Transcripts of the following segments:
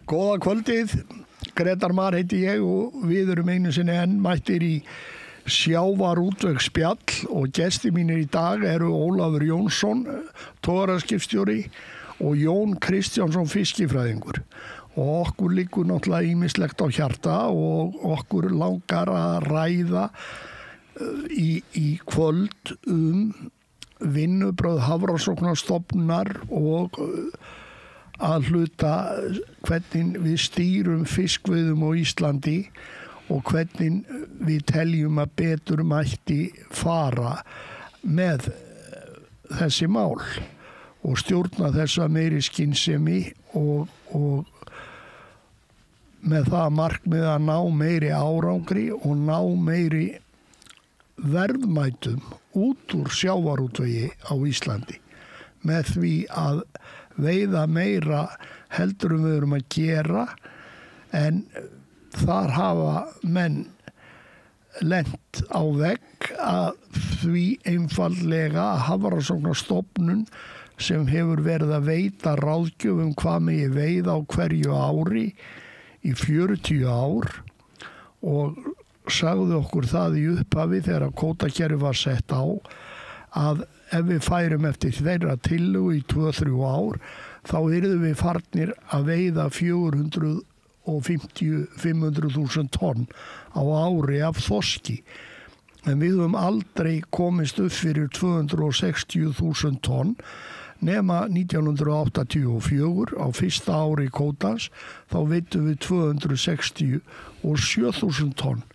Góða kvöldið, Grétar Mar heiti ég og við erum einu sinni enn mættir í sjávarútvegsspjall og gestir mínir í dag eru Ólafur Jónsson, togaraskipstjóri og Jón Kristjánsson fiskifræðingur. Og okkur liggur náttúrulega ýmislegt á hjarta og okkur langar að ræða í kvöld vinnubrögð Hafrannsóknastofnunar og að hluta hvernig við stýrum fiskveiðum á Íslandi og hvernig við teljum að betur mætti fara með þessi mál og stjórna þessa meiri skynsemi og með það markmið að ná meiri árangri og ná meiri verðmætum út úr sjávarútvegi á Íslandi með því að veiða meira heldur við erum að gera en þar hafa menn lent á vegg að því einfaldlega að Hafrannsóknastofnun sem hefur verið að veita ráðgjöf hvað megi veiða á hverju ári í 40 ár og sagði okkur það í upphafi þegar kvótakerfið var sett á að ef við færum eftir þeirra tillögu í 2-3 ár þá yrðum við farnir að veiða 450-500.000 tonn á ári af þorski. En við höfum aldrei komist upp fyrir 260.000 tonn nema 1984 á fyrsta ári kvótans þá veiddum við 267.000 tonn.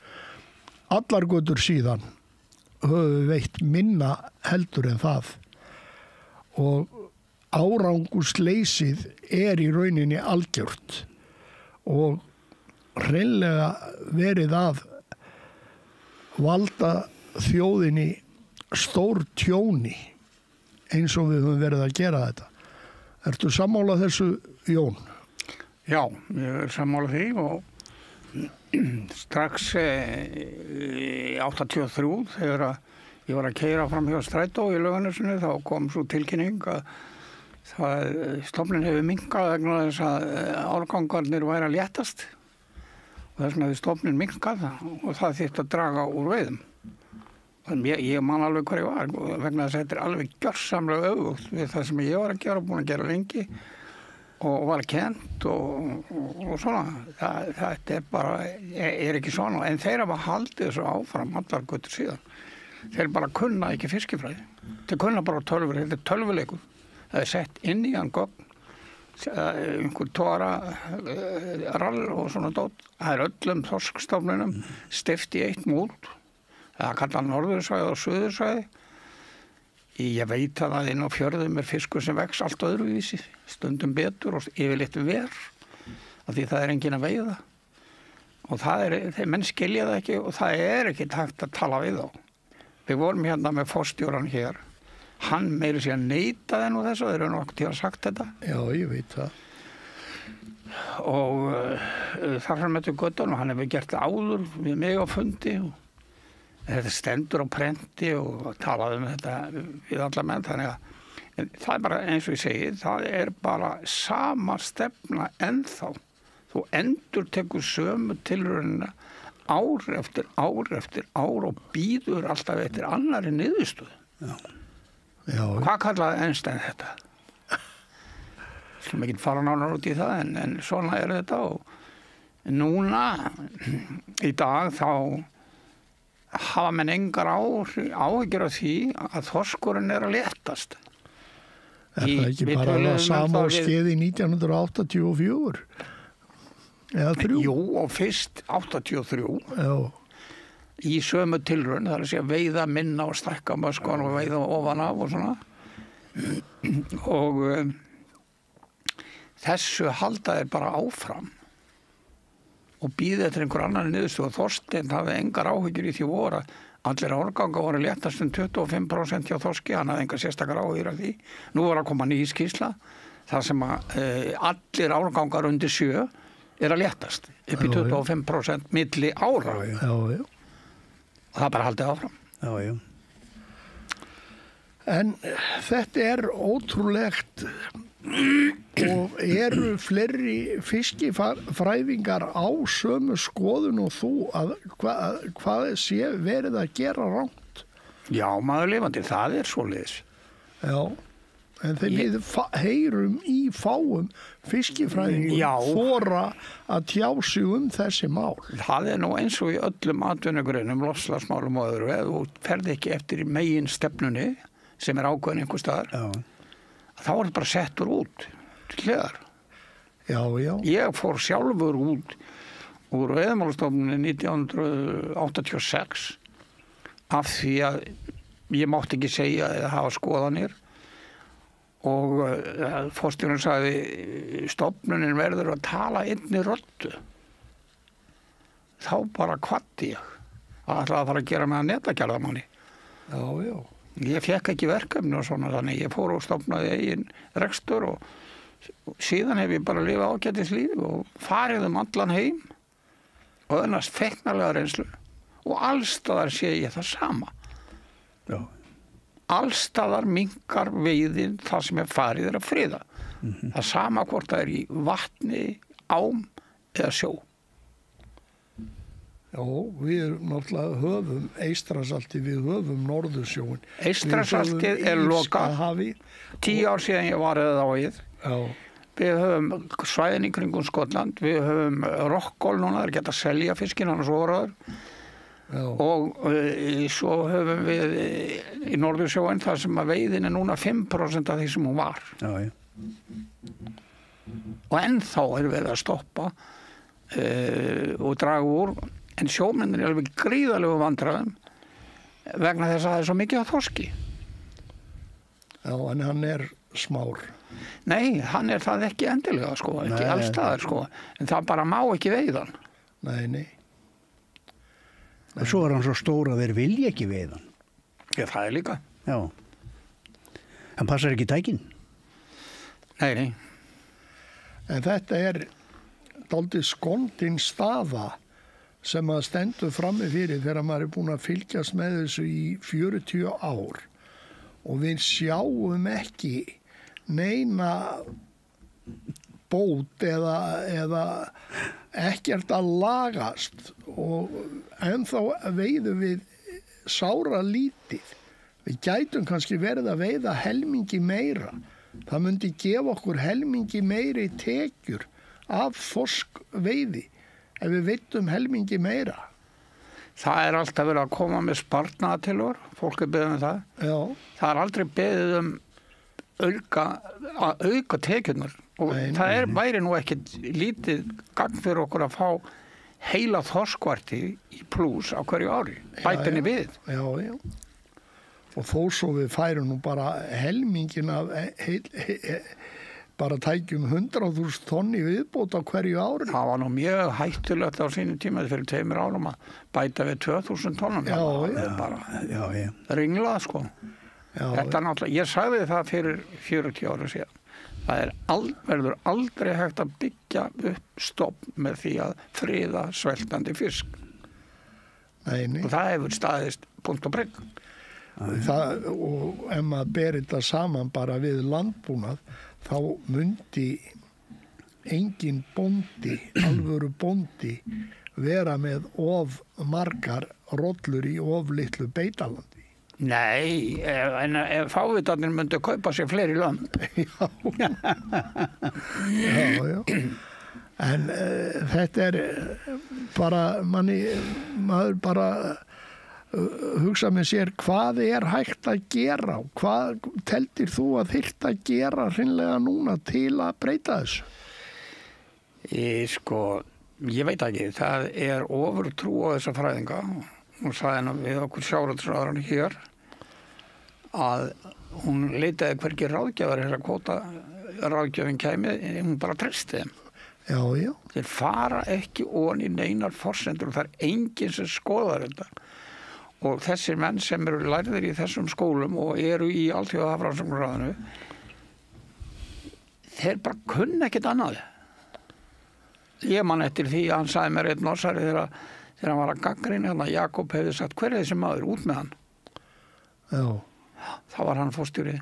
Allar götur síðan höfum við veitt minna heldur en það og árangursleysið í rauninni algjört og hreinlega verið að valda þjóðinni stór tjóni eins og við höfum verið að gera þetta. Ertu sammála þessu, Jón? Já, ég sammála því og strax 83 þegar ég var að keyra fram hjá Strætó í Laugarnesinu þá kom svo tilkynning að stofnun hefur minnkað vegna þess að árgangarnir væri að léttast og þess vegna hefur stofnun minnkað og það þyrfti að draga úr veiðum. Þannig ég man alveg hver ég var vegna þess að þetta alveg gjörsamlega öfugt við það sem ég var að gera, búin að gera lengi og var kennt og svona. Þetta bara ekki svona. En þeir hafa haldið þessu áfram allar götur síðan. Þeir bara kunna ekki fiskifræði. Þeir kunna bara tölvur. Þetta tölvuleikur. Það sett inn í hann gögn. Einhver tóra, rall og svona dót. Það öllum þorskstofnunum steypt í eitt múl. Það kallar norðursvæði og suðursvæði. Ég veit að inn á fjörðum fiskur sem vex allt öðruvísi, stundum betur og yfirleitt verr, af því það enginn að veiða. Og þeir menn skilja það ekki og það ekki hægt að tala við þá. Við vorum hérna með forstjóran hér, hann meiri sér neitaði nú þessu, þeir eru nokkuð til að sagt þetta. Já, ég veit það. Og þar fram eftir göttunum, hann hefur gert áður við mig á fundi og þetta stendur á prenti og talaði þetta við alla menn þannig að það bara eins og ég segi það bara sama stefna ennþá þú endurtekur sömu tilraunina ár eftir ár og býður alltaf eftir annarri niðurstöðu. Já. Hvað kallaði Einstein þetta? Skulum ekki fara nánar út í það en svona þetta og núna í dag þá hafa menn engar áhyggjur af því að þorskurinn að léttast. Það ekki bara það sama á skeiði 1984? Eða 3? Jú, og fyrst 83. Já. Í sömu tilraun, það að segja veiða minna og stækka möskun og veiða ofan af og svona. Og þessu halda þeir bara áfram. Og býði eftir einhver annan niðurstöðu og Þorsteinn hafði engar áhyggjur í því voru allir árganga voru léttast 25% hjá þorski, hann hafði engar sérstakar áhyggjur af því. Nú var að koma ný skýrsla þar sem að allir árgangar undir 7 að léttast upp í 25% milli ára. Já. Og það bara haldið áfram. Já. En þetta ótrúlegt Og eru fleiri fiskifræðingar á sömu skoðun og þú að hvað sé verið að gera rangt? Já, maður lifandi, það svoleiðis. Já, en þegar við heyrum í fáum fiskifræðingum þora að tjá sig þessi mál. Það nú eins og í öllum atvinnugreinum, loftslagsmálum og öðru, ef þú ferð ekki eftir megin stefnunni sem ákveðin einhvers staðar, þá það bara settur út til hliðar. Já. Ég fór sjálfur út úr Veiðimálastofnuninni 1986 af því að ég mátti ekki segja eða hafa skoðanir og forstjórinn sagði stofnunin verður að tala einni röddu. Þá bara kvaddi ég að ætla að fara að gera með að netagerðamanni. Já. Ég fekk ekki verkefni og svona, þannig ég fór og stofnaði eigin rekstur og síðan hef ég bara lifað ágætis lífi og farið allan heim og öðnast feiknarlega reynslu og allstaðar sé ég það sama. Já. Allstaðar minnkar veiðin það sem farið að friða. Það sama hvort það í vatni, ám eða sjó. Já, við náttúrulega höfum Eystrasaltið, við höfum Norðursjóin. Eystrasaltið lokað. 10 ár síðan ég var eða á íð. Já. Við höfum svæðin í kringum Skotland, við höfum rokkól núna, þeir geta að selja fiskinn hann svo voruður. Og svo höfum við í Norðursjóin þar sem að veiðin núna 5% af því sem hún var. Já. Og ennþá við að stoppa og draga úr, en sjómennir alveg gríðalegu vandræðum vegna þess að það svo mikið af þorski. Já, en hann smár. Nei, hann það ekki endilega, ekki allstaðar, en það bara má ekki veiðan. Nei. Og svo hann svo stór að þeir vilja ekki veiðan. Já, það líka. Já. Hann passar ekki tækin? Nei. En þetta dálítið skondin staða sem að stendur frammi fyrir þegar maður búin að fylgjast með þessu í 40 ár og við sjáum ekki neina bót eða ekkert að lagast og ennþá veiðum við sára lítið. Við gætum kannski verið að veiða helmingi meira. Það myndi gefa okkur helmingi meiri tekjur af þorskveiði ef við veitum helmingi meira. Það alltaf verið að koma með sparnaðartillögur, fólk beðið það. Já. Það aldrei beðið að auka tekjurnar og það væri nú ekkit lítið gagn fyrir okkur að fá heila þorskvarti í plús á hverju ári, bætinni við. Já. Og þó svo við færum nú bara helmingin af bara tækjum 100.000 tonn í viðbót á hverju ári. Það var nú mjög hættulegt á sínum tíma fyrir 2 árum að bæta við 2.000 tonnum. Já. Ringlað, Þetta náttúrulega, ég sagði það fyrir 40 ára síðan. Það verður aldrei hægt að byggja upp stofn með því að friða sveltandi fisk. Nei. Og það hefur staðist punkt og prikk. Og ef maður ber þetta saman bara við landbúnað, þá myndi engin bóndi, alvöru bóndi, vera með of margar rollur í of litlu beitalandi. Nei, en ef fávitarnir myndi kaupa sér fleiri lömb. Já. En þetta bara, maður bara hugsa með sér hvað hægt að gera og hvað teldir þú að þyrfti að gera hreinlega núna til að breyta þessu? Ég veit ekki, það ofurtrú á þessa fræðinga og sagði við okkur sjávarútvegsráðherrann hér að hún leitaði hvergi ráðgjafar að kvóta ráðgjafinn kæmi, hún bara treysti þeim. Já. Þeir fara ekki ofan í neinar forsendur og það enginn sem skoðar þetta. Og þessir menn sem eru lærðir í þessum skólum og eru í Alþjóðahafrannsóknaráðinu, þeir bara kunna ekkert annað. Ég man eftir því að hann sagði mér einn norsari þegar hann var að gagnrýna að Jakob hefði sagt, hver þessi maður, út með hann? Já. Það var hann forstjóri.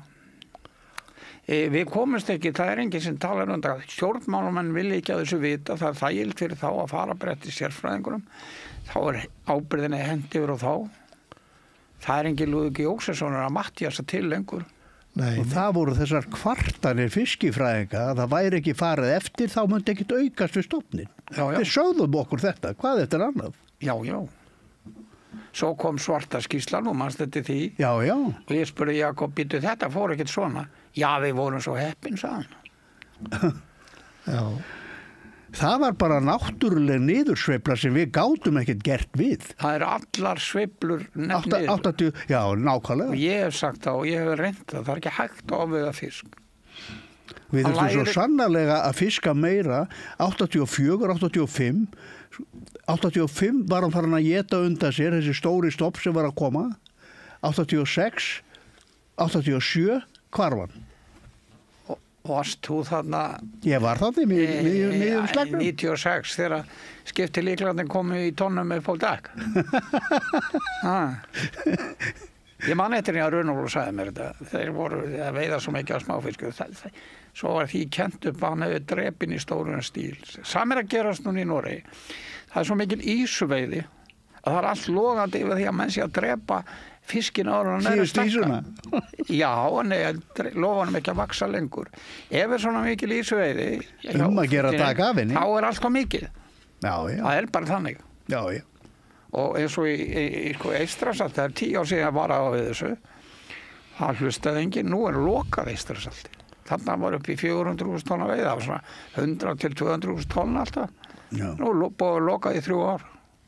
Við komumst ekki, það enginn sem talar það. Stjórnmálamenn vilja ekki að þessu vita, það þægilt fyrir þá að fara bara eftir sérfræðingunum. Þá ábyrðinni hendi yfir og þá. Það enginn Lúðvík Jósefssonar að Matthíasa til lengur. Nei, og það voru þessar kvartanir fiskifræðinga að það væri ekki farið eftir, þá myndi ekkit aukast við stofnin. Já. Þeir sögðum okkur þetta, hvað þetta annað? Já. Svo kom svarta skýrslan og manst þetta því. Já. Og ég spurði Jakob, býtu þetta fór ekkert svona? Já, við vorum svo heppin, sagði hann. Já. Það var bara náttúruleg niðursveifla sem við gátum ekkert gert við. Það allar sveiflur nefnir. 80, já, nákvæmlega. Og ég hef sagt það og ég hef reynt það. Það ekki hægt að ofveiða fisk. Við þurftum svo sannarlega að fiska meira 84, 85. 85 var hann farin að éta undan sér, þessi stóri stopp sem var að koma. 86, 87, hvar var hann? Varst þú þarna... Ég var þarna í miðjum slagnum. 96 þegar skipti líklandin komið í tónnum með Pól Dag. Ég man eftir að Runólfur sagði mér þetta. Þeir voru að veiða svo mikið á smáfisku. Svo var því kent upp að hann hefur drepin í stórun stíl. Samir að gerast núna í Noregi. Það svo mikil ísuveiði að það allt logandi yfir því að menn sé að drepa fiskin ára og næra stakka. Já, lofa hann ekki að vaksa lengur. Ef svona mikil ísuveiði að gera dag af henni, þá alltaf mikið. Já. Það bara þannig. Já. Og eins og í Eystrasalt, það 10 ár síðan var á við þessu, það hlustaði enginn, nú lokað Eystrasalti. Þannig var upp í 400.000 tonna veiði, það var svona 100 til 200.000 tonna alltaf. Já. Nú lokaði í 3 ár.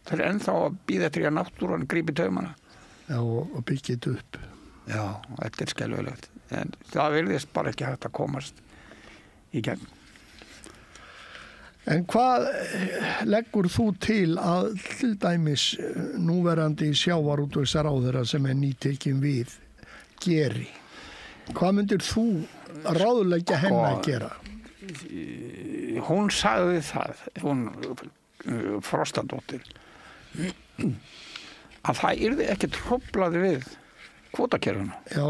Það ennþá að bíða eftir að náttúran grípi taumana. Já, og byggja upp. Já, þetta skelfilegt. En það virðist bara ekki hægt að komast í gegn. En hvað leggur þú til að til dæmis núverandi sjávarútvegsráðherra sem nýtekin við geri? Hvað myndir þú ráðleggja henni að gera? Hún sagði það, hún Frostadóttir, að það yrði ekki truflað við kvótakerfinu. Já,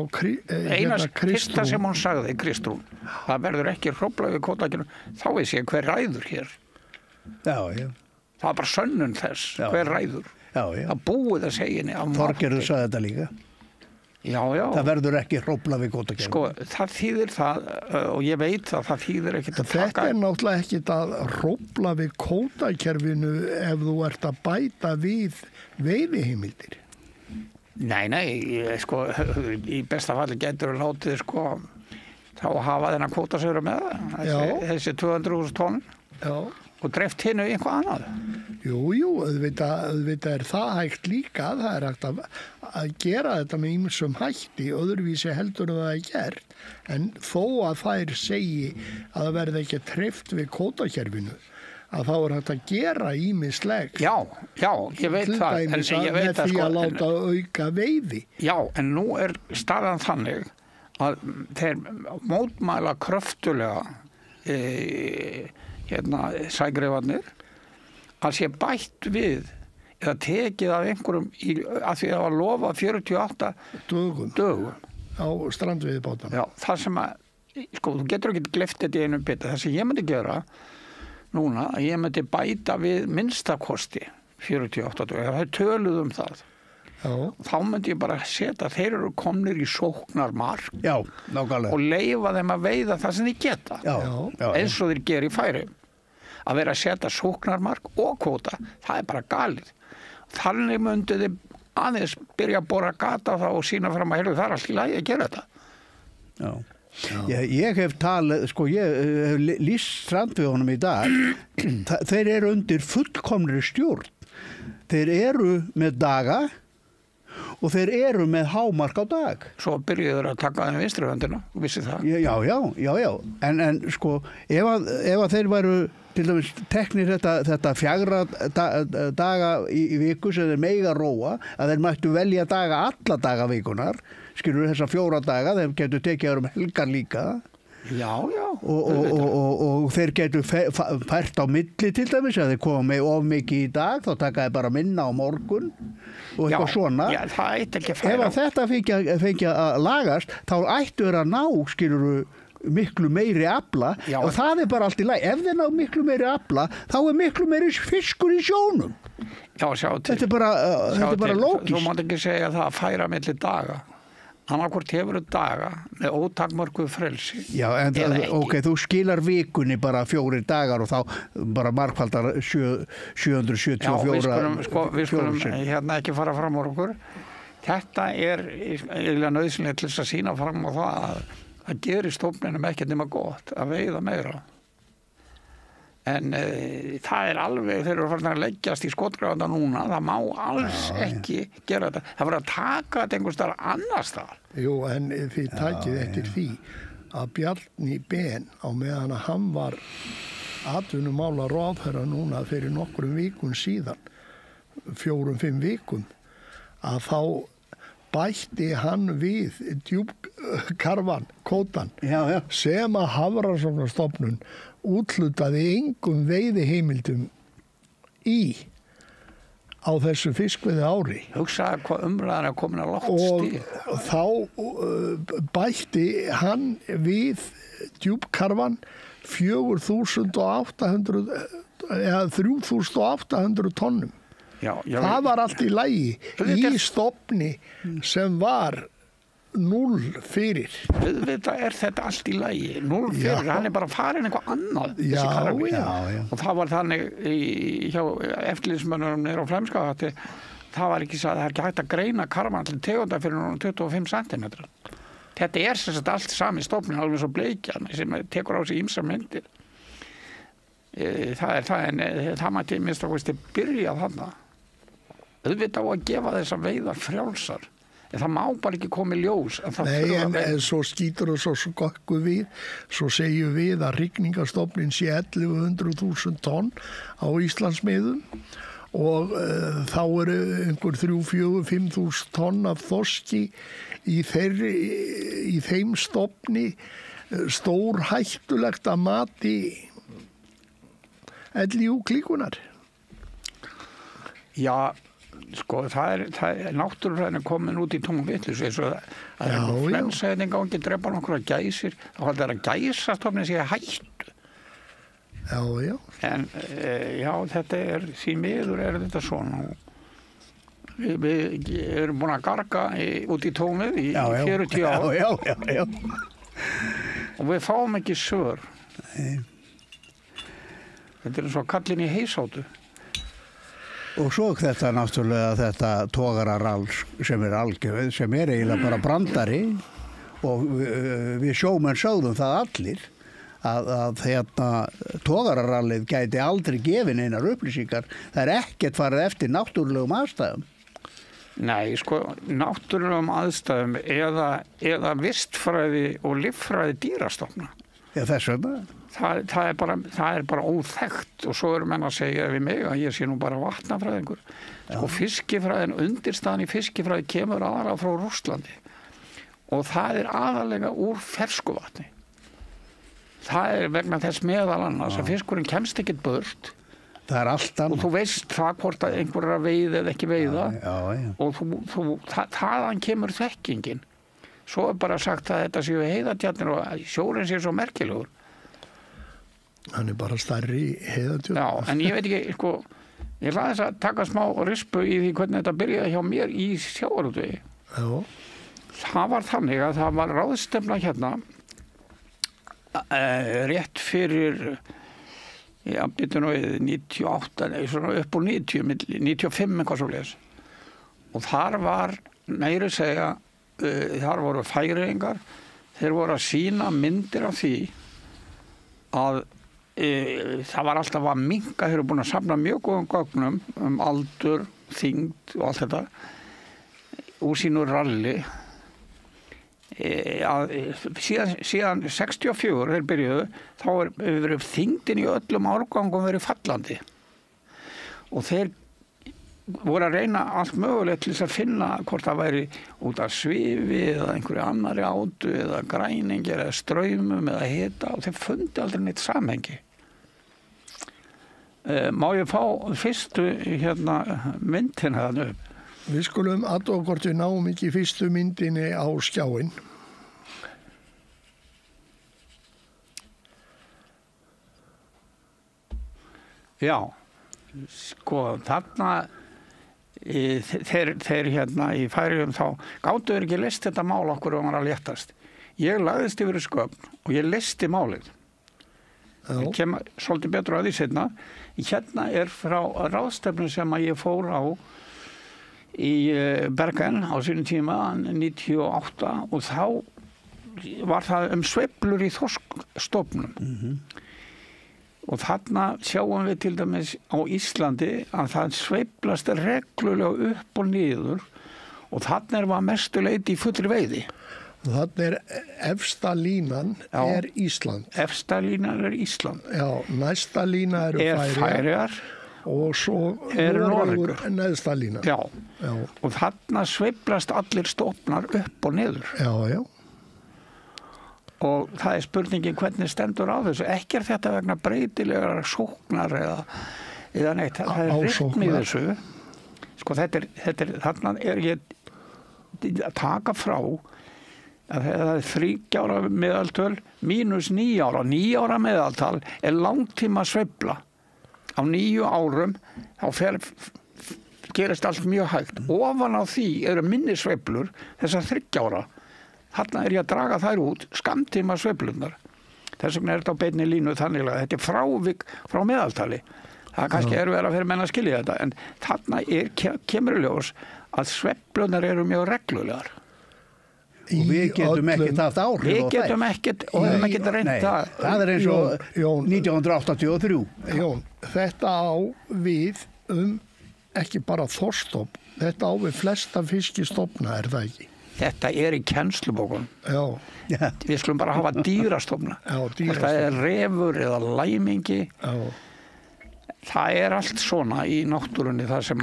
Fyrsta sem hún sagði, Kristrún, það verður ekki truflað við kvótakerfinu, þá veist ég hver ræður hér. Já. Það var bara sönnun þess, hver ræður. Já. Það búið að segja henni. Þorgerður sagði þetta líka. Já. Það verður ekki hróflað við kvótakerfinu. Sko, það þýðir það, og ég veit að það þýðir ekkit að taka... Þetta náttúrulega ekkit að hrófla við kvótakerfinu ef þú ert að bæta við veiðiheimildir. Nei, sko, í besta falli getur við látið, sko, þá hafa þennan kvótasögur með það, þessi 200.000 tonn. Já. Og dreift hinnu í eitthvað annað. Jú, auðvitað er það hægt líka. Það er hægt að gera þetta með ýmsum hætti, öðruvísi heldur það er gert. En þó að þær segi að það verði ekki treyft við kvótakerfinu, að þá er hægt að gera ýmislegt. Já, ég veit það. Til dæmis með því að láta auka veiði. Já, en nú er staðan þannig að þeir mótmæla kröftulega sægreifarnir að sé bætt við eða tekið af einhverjum að því að var lofa 48 dögum á strandveiðibátunum. Já, það sem að, sko, þú getur ekki gleypt þetta í einu bita. Það sem ég myndi gera núna, að ég myndi bæta við minnstakosti 48 dögum. Það er töluð það. Já. Þá myndi ég bara setja að þeir eru komnir í sóknarmark. Já, nákvæmlega. Og leyfa þeim að veiða það sem þeir geta. Já. Eins og þeir gera í Færeyjum. Að vera að setja sóknarmark og kvóta, það er bara galið. Þannig myndu þið aðeins byrja að bora gata þá og sína fram að það er allt í lagi að gera þetta. Já. Ég hef talið, sko, ég hef lýst strandveiðunum í dag. Þeir eru undir fullkomnri stjórn. Þeir eru með daga og þeir eru með hámark á dag. Svo byrjuður að taka þeim vinstri höndina, vissi það? Já. En sko, ef að þeir væru til dæmis teknir þetta 4 daga í viku sem þeir mega róa, að þeir mættu velja daga alla daga vikunar, skilur þessa 4 daga, þeir getur tekið helgar líka. Já. Og þeir getur fært á milli til dæmis, að þeir koma með of mikið í dag, þá taka þeir bara minna á morgun og eitthvað svona. Já, það ætti ekki að færa. Ef þetta fengi að lagast, þá ættu þeir að ná, skilur miklu meiri afla Já, og það bara allt í lagi. Ef þeir ná miklu meiri afla, þá miklu meiri fiskur í sjónum. Já, sjá til. Þetta er bara lógist. Þú mátt ekki segja það að færa milli daga. Annarkvort hefur daga með ótakmörkuð frelsi. Já, en ok, þú skilar vikunni bara 4 dagar og þá bara margfaldar 774. Já, við skulum hérna ekki fara fram úr okkur. Þetta eiginlega nauðsynlegt til þess að sýna fram á það að það gerir stofninum ekkert nema gott að veiða meira. En það alveg, þeir eru farin að leggjast í skotgrafanda núna, það má alls ekki gera þetta. Það var að taka þetta einhvers staðar annars staðar. Jú, en þið takið eftir því að Bjarni Ben á meðan að hann var atvinnumála ráðherra núna fyrir nokkrum vikum síðan, 4-5 vikum, að þá bætti hann við djúpkarfan, kvótan, sem að Hafrannsóknastofnun úthlutaði engum veiðiheimildum á þessu fiskveiði ári. Hugsaði hvað umræðan er komin að lágt stig. Og þá bætti hann við djúpkarfan 4.800 eða 3.800 tonnum. Já, það var allt í lagi í stofni sem var 0 fyrir. Auðvitað þetta allt í lagi. 0 fyrir, hann bara farin eitthvað annað. Já. Og það var þannig hjá eftirlitsmönnum niður á Flemskagati, það var ekki ekki hægt að greina karfan til tegunda fyrir 25 cm. Þetta sem sagt allt sami stofnin, alveg svo bleikjan sem tekur á sig ýmsar myndir. Það mætti minnst að byrja þarna. Auðvitað á að gefa þess að veiða frjálsar. En það má bara ekki koma í ljós. Nei, en svo skýtur og svo gokku við. Svo segjum við að hrygningarstofnin sé 1100.000 tonn á Íslandsmiðum og þá eru einhver 3-4-5.000 tonn af þorski í þeim stofni stórhættulegt að mati LIU klíkunar. Já, sko, það er náttúrufræðin komin út í tómum vitleysu eins og að flensaðin gangi drepa nokkra gæsir, þá haldi það að gæsastofnin sé hættu. Já. En já, þetta því miður þetta svona. Við erum búin að garga út í tómið í 40 ár. Já. Og við fáum ekki svör. Nei. Þetta eins og kallinn í heisátu. Og svo þetta náttúrulega þetta togararall sem algjörð, sem eiginlega bara brandari og við sjómenn sögðum það allir að togararallið gæti aldrei gefin einar upplýsingar. Það ekkert farið eftir náttúrulegum aðstæðum. Nei, sko, náttúrulegum aðstæðum eða vistfræði og líffræði dýrastofna. Já, þess vegna. Það er bara óþekkt og svo eru menn að segja við mig að ég sé nú bara vatnafræðingur. Sko, fiskifræðin, undirstaðan í fiskifræði kemur aðalega frá Rússlandi og það er aðalega úr ferskuvatni. Það vegna þess meðal annars að fiskurinn kemst ekkert burt. Það er allt annað. Og þú veist það hvort að einhver er að veiða eða ekki veiða. Já. Og þaðan kemur þekkingin. Svo er bara sagt að þetta séu heiðatjarnir og sjórinn sé svo merkilegur. Hann er bara stærri heiðatjarn. Já, en ég veit ekki, sko, ég ætla þess að taka smá rispu í því hvernig þetta byrjaði hjá mér í sjávarútvegi. Já. Það var þannig að það var ráðstefna hérna rétt fyrir 98, svona upp úr 90, 95 eitthvað svo leiðis. Og þar var meira að segja, þar voru Færeyingar, þeir voru að sýna myndir af því að það var alltaf að minnka, þeir eru búin að safna mjög góðum gögnum aldur, þyngd og allt þetta úr sínu ralli. Síðan 64 þeir byrjuðu, þá hefur þyngdin í öllum árgangum verið fallandi og þeir voru að reyna allt mögulegt til þess að finna hvort það væri út af svifi eða einhverju annari átu eða græningi eða straumum eða hita og þeir fundi aldrei neitt samhengi. Má ég fá fyrstu myndina þannig upp? Við skulum athuga hvort við náum ekki fyrstu myndinni á skjáinn. Já, sko þarna þeir hérna í Færeyjum þá gátu þeir ekki leyst þetta mál okkur og var að léttast. Ég lagðist yfir í Sköfn og ég leysti málið. Ég kem svolítið betur að því seinna. Hérna frá ráðstefnu sem að ég fór á í Bergen á sínum tíma 98 og þá var það sveiflur í þorskstofnum. Og þarna sjáum við til dæmis á Íslandi að það sveiflast reglulega upp og niður og þarna var mestu leyti í fullri veiði. Þarna efsta línan Ísland. Efsta línan Ísland. Já, næsta lína Færeyjar. Og svo Noregur neðsta línan. Já, og þarna sveiflast allir stofnar upp og niður. Já. Og það spurningin hvernig stendur á þessu. Ekki þetta vegna breytilegar sóknar eða neitt. Það rytmi í þessu. Sko þarna ég að taka frá að það 30 ára meðaltöl mínus 9 ára. 9 ára meðaltal langtíma sveifla. Á 9 árum þá gerist allt mjög hægt. Ofan á því eru minni sveiflur þessar 30 ára. Þarna ég að draga þær út, skammtíma sveiflunar. Þess vegna þetta á beinni línu þannig að þetta frávik frá meðaltali. Það kannski verið að fyrir menn að skilja þetta, en þarna kemur í ljós að sveiflunar eru mjög reglulegar. Og við getum ekkert haft áhrif á þær. Við getum ekkert, og við getum reynt það. Það eins og 1983. Jón, þetta á við ekki bara þorskstofn, þetta á við flesta fiskistofna, það ekki? Þetta í kennslubókunum. Já. Við skulum bara hafa dýrastofna. Þetta refur eða læmingi. Já. Það allt svona í náttúrunni þar sem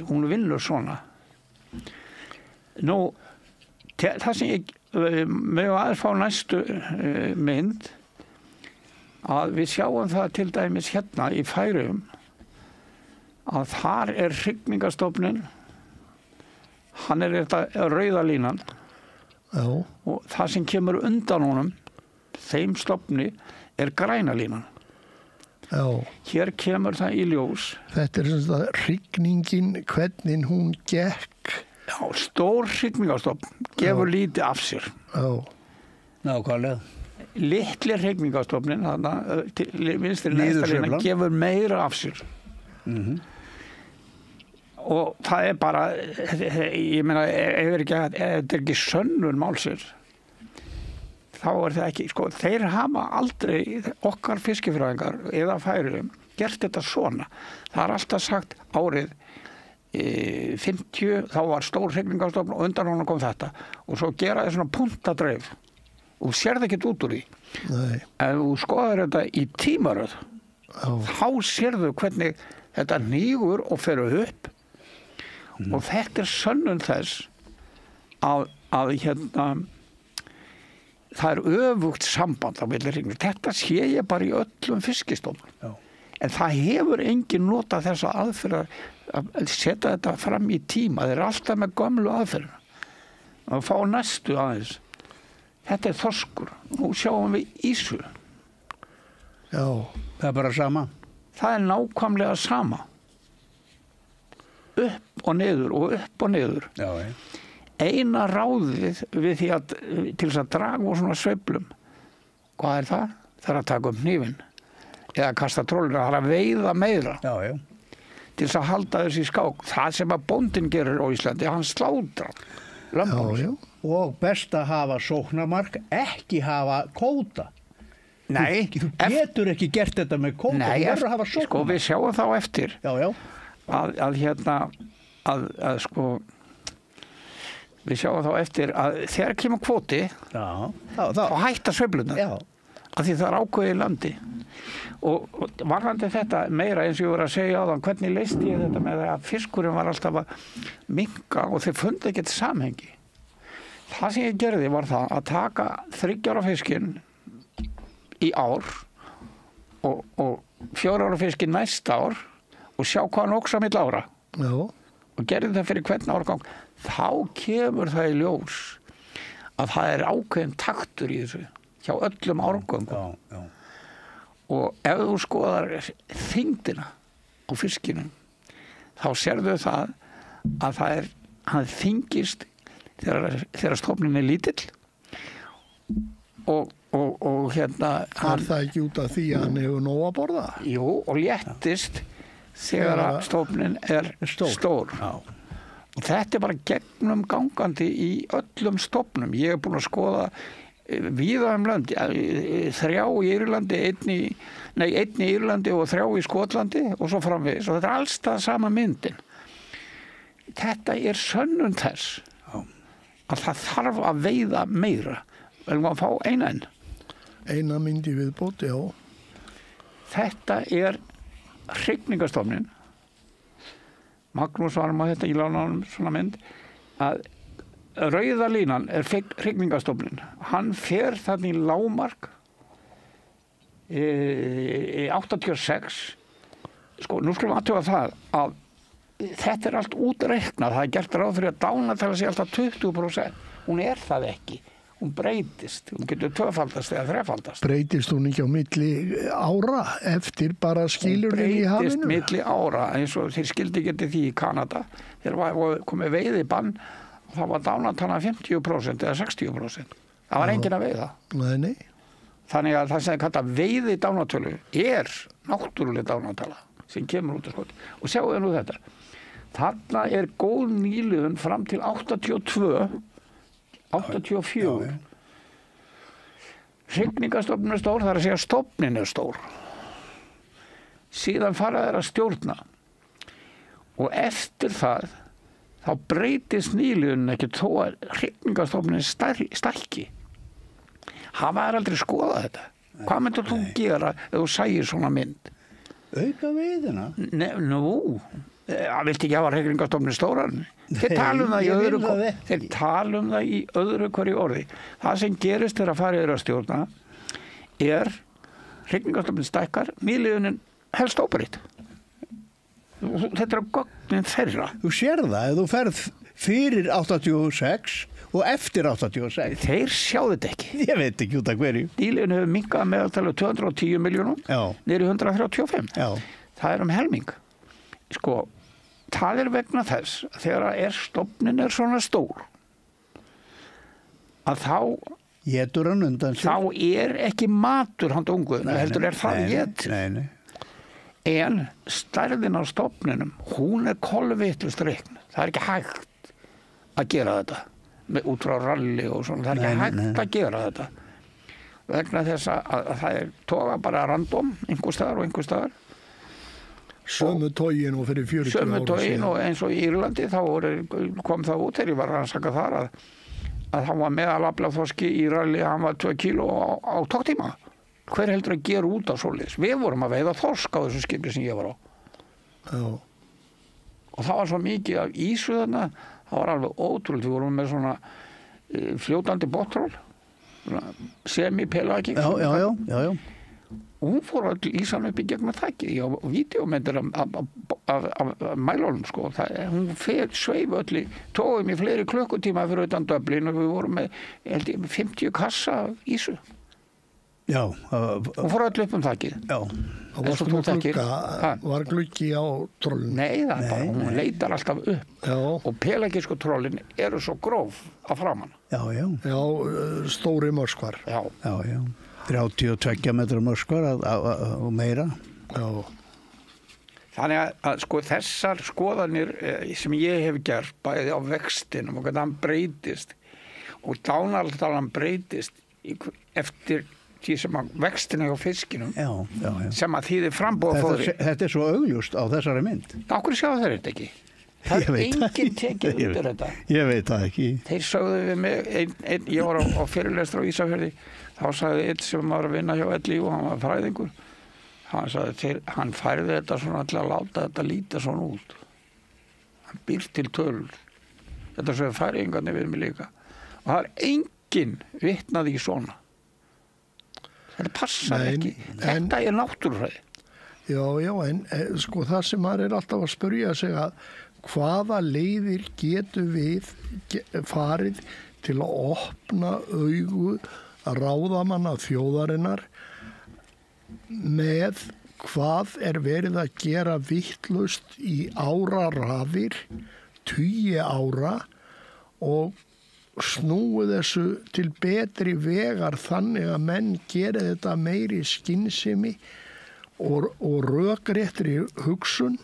hún vinnur svona. Nú, það sem ég með aðeins fá næstu mynd að við sjáum það til dæmis hérna í Færeyjum að þar hrygningarstofninn. Hann þetta rauða línan. Já. Og það sem kemur undan honum, þeim stofni, græna línan. Já. Hér kemur það í ljós. Þetta svona hrygningin, hvernig hún gekk. Já, stór hrygningarstofn gefur lítið af sér. Já. Nákvæmlega. Litli hrygningarstofnin, þannig til vinstri næsta línan, gefur meira af sér. Og það bara, ég meina, þetta ekki sönnun málsins, þá það ekki, sko, þeir hafa aldrei, okkar fiskifræðingar eða Færeyjum, gert þetta svona. Það alltaf sagt árið 50, þá var stór hrygningarstofn og undan honum kom þetta. Og svo gera þeir svona puntadreif. Og þú sérð ekkert út úr því. Nei. Ef þú skoðar þetta í tímaröð, þá sérðu hvernig þetta hnígur og fer upp. Og þetta sönnun þess að hérna það öfugt samband á milli hrygnir. Þetta sé ég bara í öllum fiskistofnum. En það hefur enginn notað þessa aðferð að setja þetta fram í tíma. Þeir alltaf með gömlu aðferðina. Að fá næstu aðeins. Þetta þorskur. Nú sjáum við ýsu. Já, það bara sama. Það nákvæmlega sama. Upp og niður og upp og niður. Já. Eina ráðið við því til þess að draga úr svona sveiflum. Hvað það? Það að taka upp hnífinn. Eða kasta trollina, það að veiða meira. Já. Til þess að halda þessi skák. Það sem að bóndinn gerir á Íslandi, hann slátrar lömbunum. Já. Og best að hafa sóknarmark, ekki hafa kvóta. Nei. Þú getur ekki gert þetta með kvóta. Nei, þú verður að hafa sóknarmark. Sko við sjáum þá eftir. Já. Sko við sjáum þá eftir að þegar kemur kvóti þá hætta sveiflunar af því það ákveðið í landi og varðandi þetta meira eins og ég voru að segja áðan hvernig leysti ég þetta með að fiskurinn var alltaf að minnka og þeir fundi ekkert samhengi. Það sem ég gerði var það að taka 3 ára fiskinn í ár og 4 ára fiskinn næsta ár og sjá hvað hann óksa mitt ára. Já. Og gerði það fyrir hvern árgang. Þá kemur það í ljós að það ákveðin taktur í þessu hjá öllum árgöngum. Já. og ef þú skoðar þyngdina á fiskinum þá sérðu það að hann þyngist þegar stofnin lítill og hérna Er það ekki út af því að hann hefur nóg að borða? Jú, og léttist þegar stofnin stór. Já. Og þetta bara gegnum gangandi í öllum stofnum. Ég búin að skoða víða lönd, 3 í Írlandi, 1 í Írlandi og 3 í Skotlandi og svo framvegis. Og þetta alls það sama myndin. Þetta sönnun þess að það þarf að veiða meira. Velum að fá eina enn. Eina myndi viðbót, já. Þetta hrygningarstofnin. Magnús var með þetta í lánanum svona mynd að rauða línan hrygningarstofnin. Hann fer þarna í lágmark í 86. Sko, nú skulum athuga það að þetta allt útreiknað. Það gert ráð fyrir að dánatala sé alltaf 20%. Hún það ekki. Hún breytist. Hún getur 2-faldast eða 3-faldast. Breytist hún ekki á milli ára eftir bara skilurinn í hafinu? Breytist milli ára eins og þeir skildi ekki því í Kanada. Þeir var komið veiðibann og það var dánatala 50% eða 60%. Það var enginn að veiða. Nei. Þannig að það sem kallað veiði dánatölu náttúruleg dánatala sem kemur út af skoti. Og sjáu nú þetta. Þarna góð nýliðun fram til 82, 84. Hrygningarstofnin stór, það að segja stofnin stór. Síðan fara þeir að stjórna. Og eftir það, þá breytist nýliðun ekki þó að hrygningarstofnin stækki. Hafa þær aldrei skoðað þetta? Hvað myndir þú gera ef þú sæir svona mynd? Auka veiðina? Nú, það vilti ekki hafa hrygningarstofnin stóran. Þeir tala það í öðru hverju orði. Það sem gerist þegar að fara að stjórna hrygningarstofnin stækkar, nýliðunin helst óbreytt. Þetta gögnin þeirra. Þú sér það, ef þú ferð fyrir 86 og eftir 86. Þeir sjá þetta ekki. Ég veit ekki út af hverju. Nýliðun hefur minnkað meðaltali 210 miljónum niður í 135. Já. Það helming. Sko, það vegna þess að þegar stofnin svona stór að þá étur hann undan sér. Þá ekki matur handa unguðinu, heldur það étur. Nei. En stærðin á stofninum, hún kolvitlaust reiknuð. Það ekki hægt að gera þetta út frá ralli og svona. Það ekki hægt að gera þetta vegna þess að það toga bara random einhver staðar og einhver staðar. Sömu tógin og fyrir 40 ára síðan. Sömu tógin og eins og í Írlandi þá kom það út þegar ég var að rannsaka þar að hann var meðalafla þorski í ralli, hann var 2 kíló á tóktíma. Hver heldur að gera út af svoleiðis? Við vorum að veiða þorsk á þessu skipi sem ég var á. Já. Og það var svo mikið af ísu þarna, það var alveg ótrúlega. Við vorum með svona fljótandi botról, semi-pelagi. Já. Og hún fór all ísan upp í gegnum þakki. Ég á vídeómyndir af mælunum, sko. Hún sveif öll tógum í fleiri klukkutíma fyrir utan Dublin og við vorum með 50 kassa ísu. Já. Hún fór öll upp þakkið. Já. Var gluggi á trollinu? Nei, hún leitar alltaf upp. Já. Og pelagísku trollin svo gróf að framan. Já. Já, stóri mörskvar. Já. 32 metra mörskvar og meira. Já. Þannig að sko þessar skoðanir sem ég hef gert bæði á vextinum og hvernig hann breytist og dánartalan breytist eftir því sem að vextina á fiskinum sem að þýðir frambúðafóðri. Þetta svo augljóst á þessari mynd. Af hverju sjá þeir þetta ekki? Það enginn tekið undir þetta. Ég veit það ekki. Þeir sögðu við mig, ég var á fyrirlestur á Ísafirði, þá sagði einn sem var að vinna hjá LÍ og hann var fræðingur. Hann sagði, hann færði þetta svona til að láta þetta líta svona út. Hann býr til tölur. Þetta svo færingarnir við mig líka. Og það enginn vitnaði í svona. Þetta passar ekki. Þetta náttúrufræði. Já, en sko það sem maður alltaf að spyrja sig að hvaða leiðir getum við farið til að opna augu að ráðamanna þjóðarinnar með hvað verið að gera vittlust í áraraðir, 20 ára og snúið þessu til betri vegar þannig að menn gera þetta meiri skynsemi og rökréttri hugsun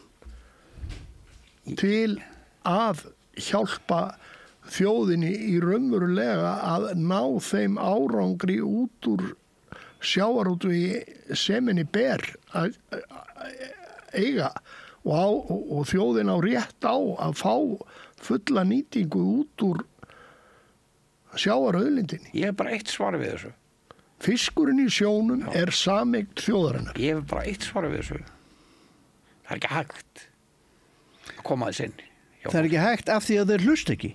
til að hjálpa þjóðinni í raunverulega að ná þeim árangri út úr sjávarútvegi sem henni ber að eiga og þjóðin á rétt á að fá fulla nýtingu út úr sjávarauðlindinni. Ég hef bara eitt svar við þessu. Fiskurinn í sjónum er sameign þjóðarinnar. Ég hef bara eitt svar við þessu. Það er ekki hægt að koma þess inn. Það er ekki hægt af því að þeir hlust ekki.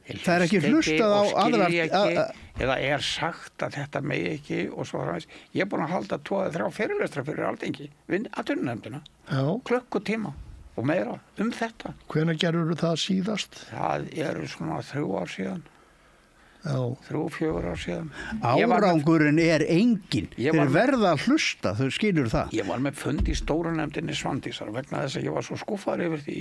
Það er ekki hlustað á aðrar eða er sagt að þetta megi ekki og svo framvegis. Ég er búin að halda 2-3 fyrirlestra fyrir Alþingi við atvinnunemndina, klukkutíma og meira þetta. Hvenær gerður það síðast? Það eru svona 3 ár síðan. 3-4 ár síðan. Árangurinn er engin. Þeir verða að hlusta, þau skilur það. Ég var með fund í stórunemndinni Svandísar vegna þess að ég var svo skúffaður yfir því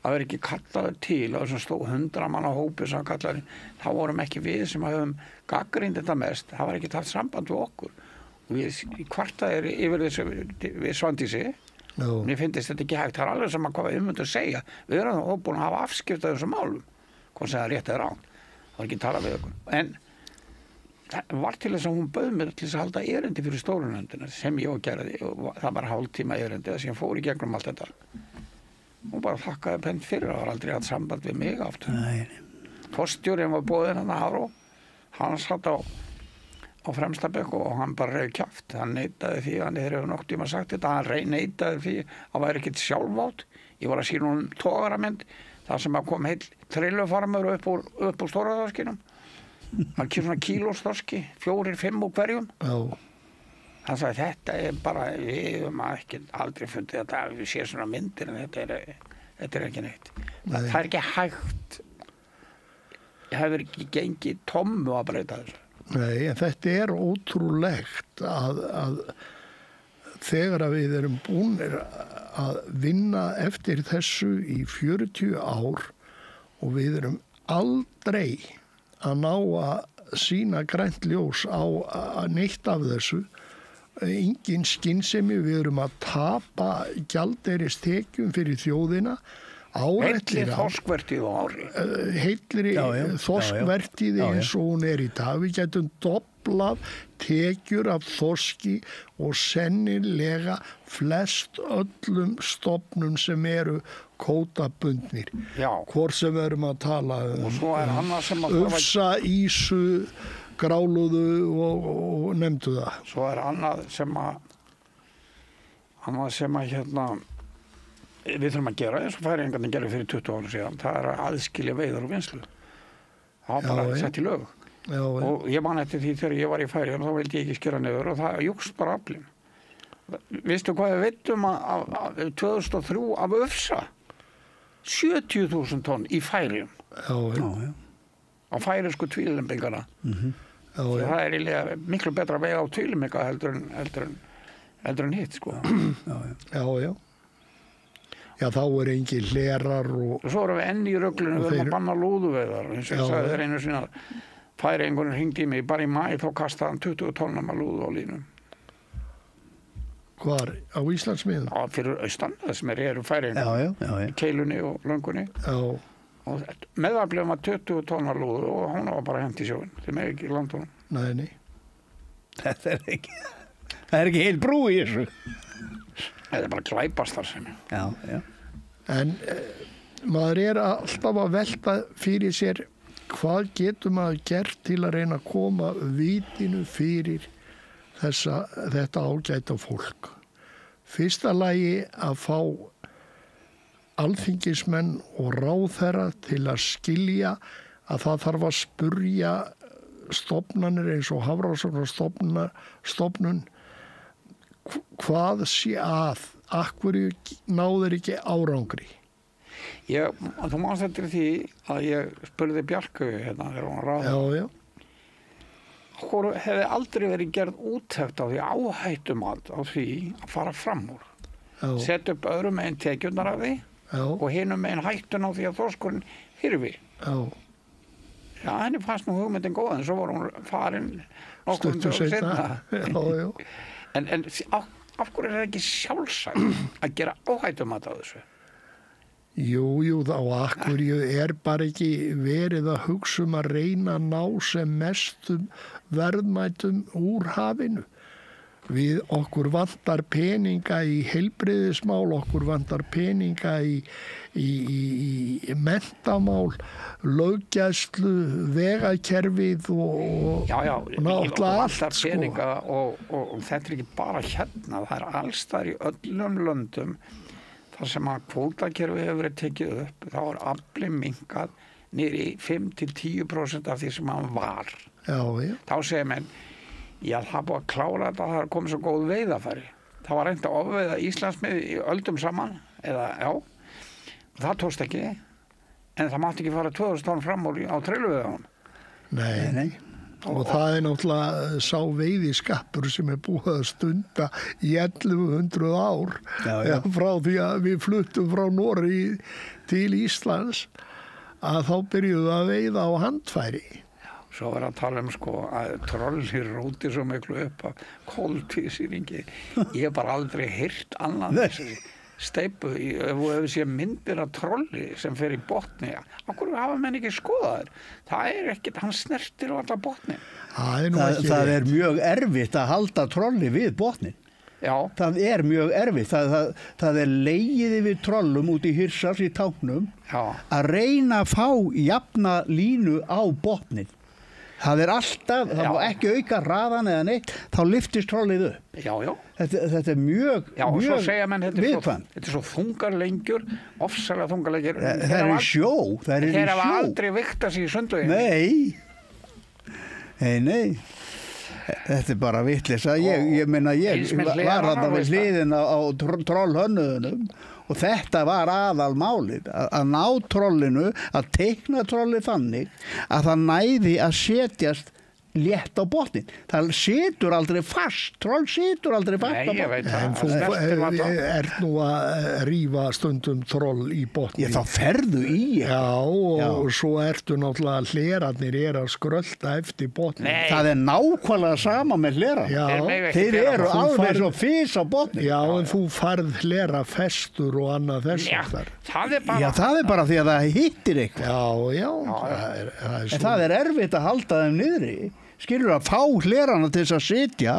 að vera ekki kallaður til á þessum 100 manna hópi sem kallaður, þá vorum ekki við sem hafum gagnrýnt þetta mest, það var ekki haft samband við okkur og við kvartaðir yfir þessu við Svandísi og mér finnst þetta ekki hægt, það er alveg sem að hvað við myndu að segja, við erum þá búin að hafa afskipt af þessum málum, hvað sem það er rétt eða rangt, það var ekki talað við okkur en það var til þess að hún bauð mér til þess að halda erindi fyrir stórunefndina sem ég gerði og það var hálftíma erindi þess að ég fór í gegnum allt þetta. Hún bara þakkaði pennt fyrir, það var aldrei haft samband við mig aftur. Forstjórinn var boðinn hann að Hafró, hann satt á fremsta bekk og hann bara reif kjaft. Hann neitaði því, hann hefur nokkuð tíma sagt þetta, hann neitaði því, hann væri ekkert sjálfvátt. Ég var að sína hún togaramynd, þar sem að kom heil trillufarmur upp úr stóraþorskinum. Hann kemur svona kílósþorski, 4-5 úr hverjum. Hann sagði þetta er bara, við höfum ekki aldrei fundið þetta, við séum svona myndir en þetta er ekki neitt. Það er ekki hægt, ég hefur ekki gengið tómmu að breyta þessu. Nei, en þetta er ótrúlegt að þegar að við erum búnir að vinna eftir þessu í 40 ár og við erum aldrei að ná að sýna grænt ljós á neitt af þessu, engin skynsemi, við erum að tapa gjaldeyristekjum fyrir þjóðina Heilli þorskvertíð á ári. Heilli þorskvertíð eins og hún er í dag. Við getum doblað tekjur af þorski og sennilega flest öllum stofnum sem eru kvótabundnir. Hvort sem við erum að tala ufsa, ísu, grálúðu og nefndu það. Svo er annað sem að við þurfum að gera eins og Færeyingarnir gerðu fyrir 20 árum síðan. Það er að aðskilja veiðar og vinnslu. Það var bara sett í lög. Og ég man eftir því þegar ég var í Færeyjum, þá vildi ég ekki skera niður og það júkst bara aflinn. Vistu hvað við veitum að 2003 af ufsa? 70.000 tonn í Færeyjum. Á færeysku tvílembingana. Það er eiginlega miklu betra að veiða á tvílembinga heldur en hitt, sko. Já, þá er engin hlerar og svo erum við enn í röglunum, við erum að banna lúðuveiðar eins og ég sagði þér einu sinni að Færeyingurinn hringdi í mig, bara í maí þá kastaði hann 20 tonnum af lúðu á línum. Hvar? Á Íslandsmiðum? Já, fyrir austan, það sem eru Færeyingur, Keilunni og Löngunni. Og meðaflið var 20 tonnar lúðu og hún var bara hent í sjóin, þeim er ekki í landunum. Nei. Það er ekki heil brú í þessu. Það er bara glæpastar sem. En maður er alltaf að velta fyrir sér hvað getur maður gert til að reyna að koma vitinu fyrir þetta ágæta fólk. Fyrsta lagi að fá alþingismenn og ráðherra til að skilja að það þarf að spurja stofnanir eins og Hafrannsóknastofnun hvað sé að hverju náður ekki árangri? Þú manst eftir því að ég spurði Bjarku hérna þegar hún ráði. Hvor hefði aldrei verið gerð úttekt á því áhættumat á því að fara fram úr. Já, Sett upp öðrum megin tekjurnar af því já, og hinum megin hættun á því að þorskurinn hyrfi. já. Já, henni fannst nú hugmyndin góð en svo var hún farin nokkrum Stuttu dögum seinna. seinna. Já, já. En af hverju er það ekki sjálfsagt að gera áhættumat á þessu? Jú, þá akkurju bara ekki verið að hugsa að reyna að ná sem mestum verðmætum úr hafinu. Okkur vantar peninga í heilbrigðismál, okkur vantar peninga í menntamál, löggæslu, vegakerfið og Já, náttúrulega vantar allt, sko. peninga og þetta er ekki bara hérna, það er alls þar í öllum löndum þar sem að kvótakerfi hefur verið tekið upp, þá er afli minnkað niður í 5-10% af því sem hann var. Já, já. Þá segir menn, já, það er búið að klára þetta, það er komið svo góð veiðafæri. Það var reynt að ofveiða Íslandsmið í öldum saman, eða já, það tókst ekki, en það mátti ekki fara 2000 tonn fram úr á trilluveiðunum. Nei. Og það er náttúrulega sá veiðiskattur sem er búið að stunda í 1100 ár Já. frá því að við fluttum frá Noregi til Íslands að þá byrjuðu að veiða á handfæri. Svo er að tala sko að trollir róti svo miklu upp af koltvísýringi. Ég hef bara aldrei heyrt annað þessi steipu ef þú hefur séð myndir af trolli sem fer í botni. Akkur hafa menn ekki skoðaðir? Það er ekkert, hann snertir á alla botni. Það er mjög erfitt að halda trolli við botnin. Já. Það er mjög erfitt. Það er legið yfir trollum út í Hirsars í Táknum að reyna að fá jafna línu á botnin. Það er alltaf, það má ekki auka hraðan eða neitt, þá lyftist trollið upp. Já. Þetta er mjög og svo segja menn, viðkvæmt. Þetta er svo þungarlengjur, ofsalega þungarlengjur. Það er í sjó. Þeir hafa aldrei viktað sig í sundlauginu. Nei. Þetta er bara vitleysa. Ég meina, ég var þarna við hliðina á trollhönnuðunum og þetta var aðalmálið, að ná trollinu, að teikna trollið þannig að það næði að setjast létt á botnin. Það situr aldrei fast, troll situr aldrei fast á botnin. Nei, ég veit það. En þú ert nú að rífa stundum troll í botni. Þá ferðu í. Já, og svo ertu náttúrulega hlerarnir að skrölda eftir botni. Nei. Það er nákvæmlega sama með hlera. Já, þeir eru alveg svo fís á botni. Já, en þú farð hlera festur og annað þessum þar. Það er bara því að það hittir eitthvað. Já. En það er erfitt að halda þeim niðri. Skilur að fá hlerana til þess að sitja.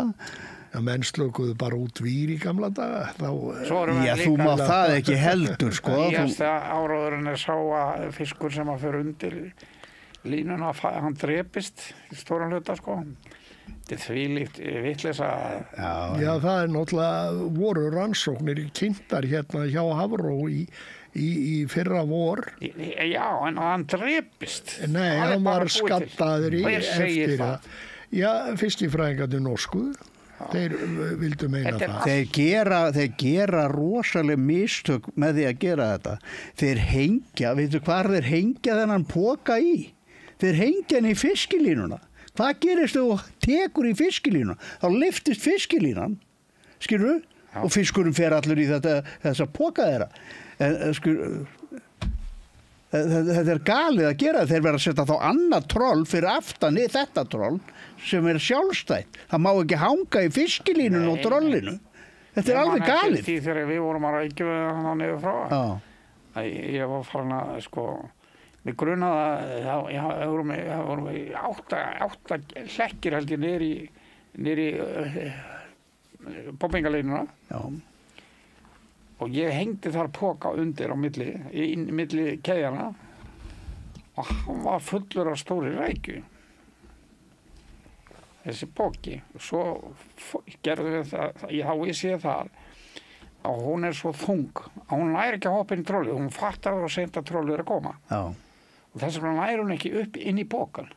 Já, menn slökuðu bara út vír í gamla daga. Þú má það ekki heldur, sko. Nýjasta áróðurinn er sá að fiskur sem að fyrir undir línuna, hann drepist í stóran hluta, sko. Þetta er þvílíkt vitleysa. Já, það er náttúrulega voru rannsóknir kynntar hérna hjá Hafró í fyrra vor. Já, en hann drepist. Nei, hann var skattaður eftir það. Já, fiskifræðingarnir norsku, þeir vildu meina það. Þeir gera rosalega mistök með því að gera þetta. Þeir hengja, veitu hvað þeir hengja þennan poka í? Þeir hengja hann í fiskilínuna. Hvað gerist þú tekur í fiskilínuna? Þá lyftist fiskilínan, skilur, og fiskurinn fer allur í þessa poka þeirra. Þetta er galið að gera. Þeir verða að setja þá annað troll fyrir aftan í þetta troll sem er sjálfstætt. Það má ekki hanga í fiskilínun og trollinu. Þetta er alveg galið. Því þegar við vorum að rækja hann niður frá. Ég var farin að við grunaði að það vorum við 8 hlekkir held ég niður í bobbingalínuna. Já. Og ég hengdi þar poka undir á milli keðjana og hann var fullur af stóri rækju. Þessi poki. Svo gerðum við það, þá vissi ég það að hún er svo þung að hún læri ekki að hoppa inn í trollið. Hún fattar og seint að trollið er að koma. Já. Og þess vegna læri hún ekki upp inn í pokan.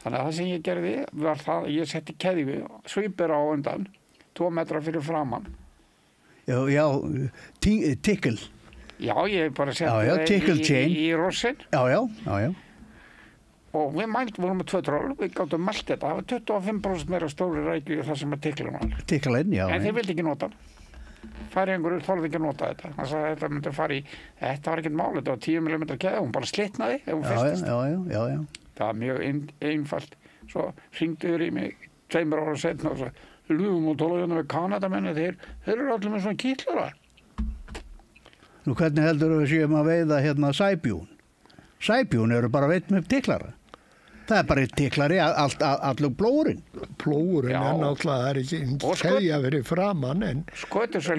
Þannig að það sem ég gerði var það að ég setti keðju, svipur á undan, 2 metra fyrir framann. Já, tickle. Já, ég bara setti það í rossin. Já. og við vorum með 2 troll, við gátum mælt þetta, það var 25% meira stóri rækju í það sem að tiklun var. Tiklun, já. En þeir vildi ekki nota hann. Færeyingur þorði ekki að nota þetta. Hann sagði að þetta myndi fara í, þetta var ekkert mál, þetta var 10 mm keðja, hún bara slitnaði ef hún festist. Já. Það var mjög einfalt. Svo hringduður í mig 2 ára setna og sagði, ljúfum og tólaðum við Kanadamenni, þeir eru allir með svona kýtlara. Nú hvernig heldur við séum að veiða hérna sæbjún? Sæbjún eru bara veitt með tiklara. Það er bara tiklari allur blórin. Plóurinn er náttúrulega, það er ekki keðja fyrir framann en...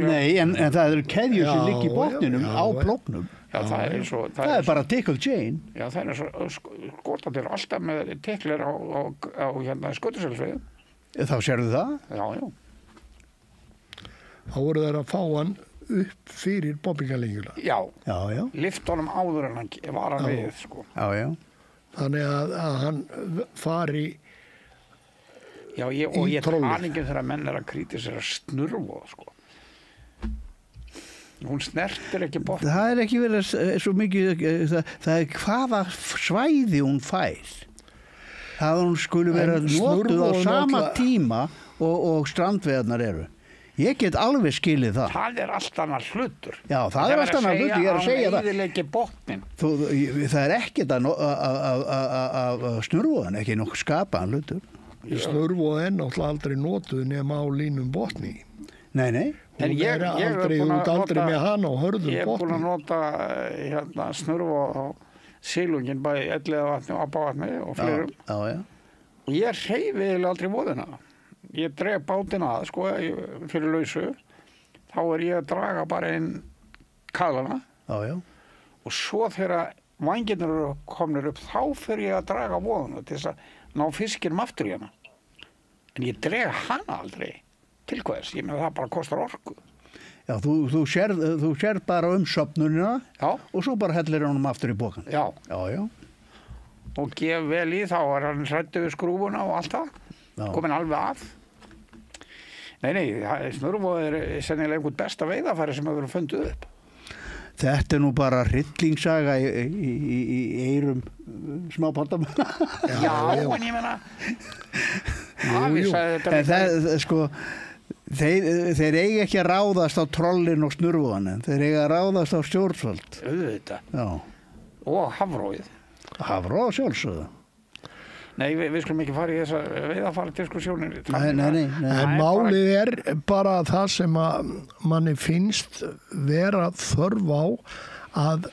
Nei, en það eru keðjur sem liggi í botninum á plóknum. Já, það er bara tickle chain. Já, það er svo skotatir alltaf með tiklar á hérna skötuselsveiðum. Þá sérðu það? Já. Þá voru þeir að fá hann upp fyrir bobbingalengjuna. Já. Já. Lyft honum áður en hann var að við, sko. Já. Þannig að hann fari og ég tala ekki þegar menn er að kritisera snurvoð, sko. Hún snertir ekki botn. Það er ekki verið svo mikið, það er hvaða svæði hún fær. Það hún skuli vera notuð á sama tíma og strandveðarnar eru. Ég get alveg skilið það. Það er allt annar hlutur. Já, það er allt annar hlutur, ég er að segja það. Það er eyðileggi botnin. Það er ekkert að snurvoðan, ekki nokkuð skapaðan hlutur. Snurvoð er náttúrulega aldrei notuð nema á línum botni. Nei. Hún er aldrei með hann á hörðum botni. Ég er búin að nota snurvoð á silungin bæði Elliðavatni og Abbavatni og fleirum. Já. Og ég hreyfi aldrei voðina. Ég dreg bátinn að, sko, fyrir lausu. Þá er ég að draga bara inn kaðlana. Já. Og svo þegar vængirnir eru komnir upp, þá fyrir ég að draga voðina til þess að ná fiskinum aftur í hana. En ég dreg hana aldrei til hvers. Ég meina það bara kostar orku. Já, þú sérð bara söfnunina og svo bara hellir honum aftur í pokan. Já. Já. Og gef vel í, þá er hann hræddur við skrúfuna og allt það. Komin alveg af. Nei, snurvoð er sennilega einhvern besta veiðafæri sem hefur verið fundið upp. Þetta er nú bara hryllingssaga í eyrum smápandamanna. Já, en ég meina Afi sagði þetta. En það, sko, þeir eiga ekki að ráðast á trollin og snurvoðan, þeir eiga að ráðast á stjórnvöld. Auðvitað. Já. Og hafróið. Hafróð sjálfsögðu. Nei, við skulum ekki fara í þessa veiðafæri diskussjónir. Nei. En málið er bara það sem að manni finnst vera þörf á að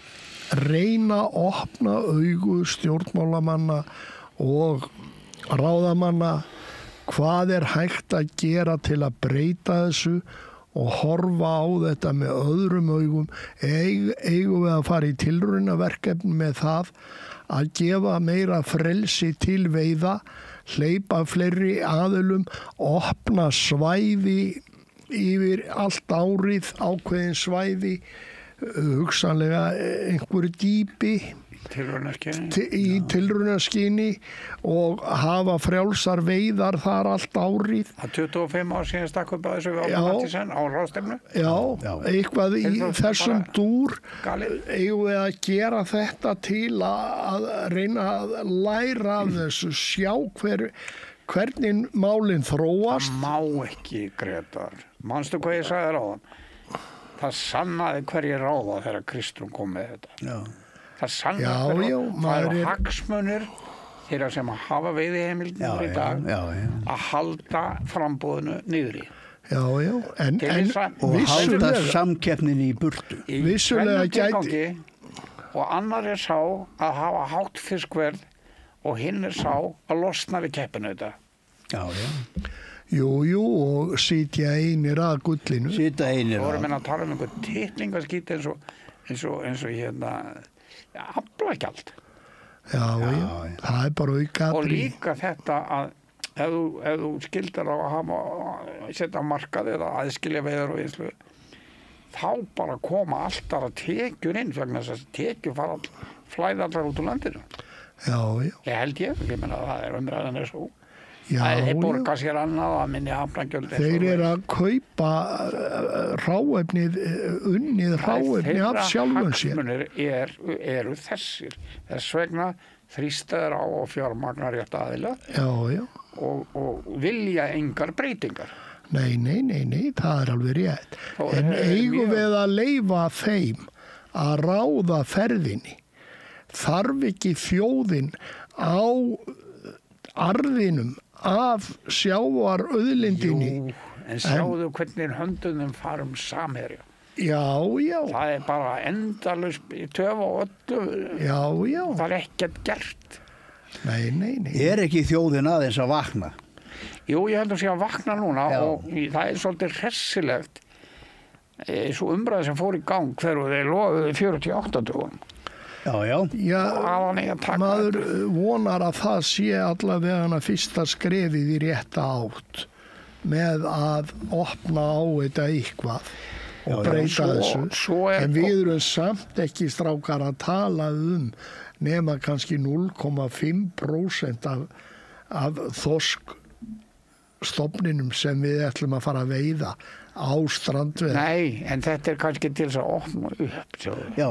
reyna að opna augu stjórnmálamanna og ráðamanna hvað er hægt að gera til að breyta þessu og horfa á þetta með öðrum augum. Eigum við að fara í tilraunaverkefni með það að gefa meira frelsi til veiða, hleypa fleiri aðilum, opna svæði yfir allt árið, ákveðin svæði, hugsanlega einhverju dýpi í tilraunaskyni og hafa frjálsar veiðar þar allt árið. Það 25 ár síðan stakk upp að þessu við Matthísen á ráðstefnu. Já, eitthvað í þessum dúr. Eigum við að gera þetta til að reyna að læra af þessu, sjá hvernig málin þróast. Það má ekki, Gretar. Manstu hvað ég sagði þér áðan? Það sannaði hverjir ráða þegar Kristrún kom með þetta. Já. Það sannaði það eru hagsmunir þeirra sem að hafa veiðiheimildir í dag að halda frambúðinu niðri. Já, en og halda samkeppninni í burtu. Vissulega gæti. Og annar er sá að hafa hátt fiskverð og hinn er sá að losna við keppinu þetta. Já. Jú, og sitja einir að gullinu. Sitja einir að. Þú voru meina að tala um einhver titlingaskít eins og hérna aflagjald. Já, það er bara auka. Og líka þetta að ef þú skildar á að setja markað eða aðskilja veiðar og einslu, þá bara koma alltaf að tekjur inn vegna þess að tekjur flæða allar út úr landinu. Já. Ég held ég meina að það er umræðan er svo. Já, þeir borga sér annað að minni aflagjöld. Þeir eru að kaupa unnið hráefni af sjálfum sér. Þeirra hagsmunir eru þessir. Þess vegna þrýstaður á og fjármagnar rétt aðila já. og vilja engar breytingar. Nei, það er alveg rétt. Þó En er eigum mjög- við að leyfa þeim að ráða ferðinni? Þarf ekki þjóðin á arðinum af sjávarauðlindinni? Jú, en sjáðu hvernig höndunum farum samherja. Já. Það er bara endalaust töf og öllu. Já. Það er ekkert gert. Nei. Er ekki þjóðin aðeins að vakna? Jú, ég held að sé að vakna núna Já. og það er svolítið hressilegt. Svo umræði sem fór í gang þegar þeir lofuðu 48 dögum. Já. Já, Aðan eiga að taka maður vonar að það sé allavega fyrsta skrefið í rétta átt með að opna á þetta eitthvað og breyta þessu. Svo er En við erum samt ekki strákar að tala nema kannski 0,5% af þorskstofninum sem við ætlum að fara að veiða á strandveð. Nei, en þetta er kannski til þess að opna upp. Sjáðu. Já.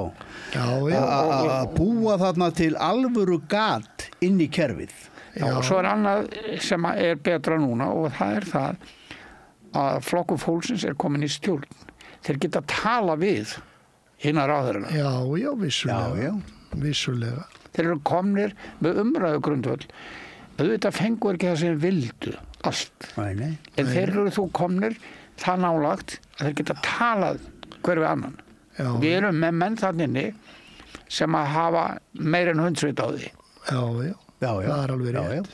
Að búa þarna til alvöru gat inn í kerfið. Já, og svo er annað sem er betra núna og það er það að flokkur fólksins er komin í stjórn. Þeir geta að tala við hinnar ráðherrana. Já, vissulega. Já. Vissulega. Þeir eru komnir með umræðu grundvöld. Auðvitað fengur ekki það sem vildu allt. Nei. En þeir eru þú komnir það nálagt að þeir geta talað hver við annan. Já. Við erum með menn þannig sem að hafa meir en hundsveit á því. Já. Það er alveg rétt.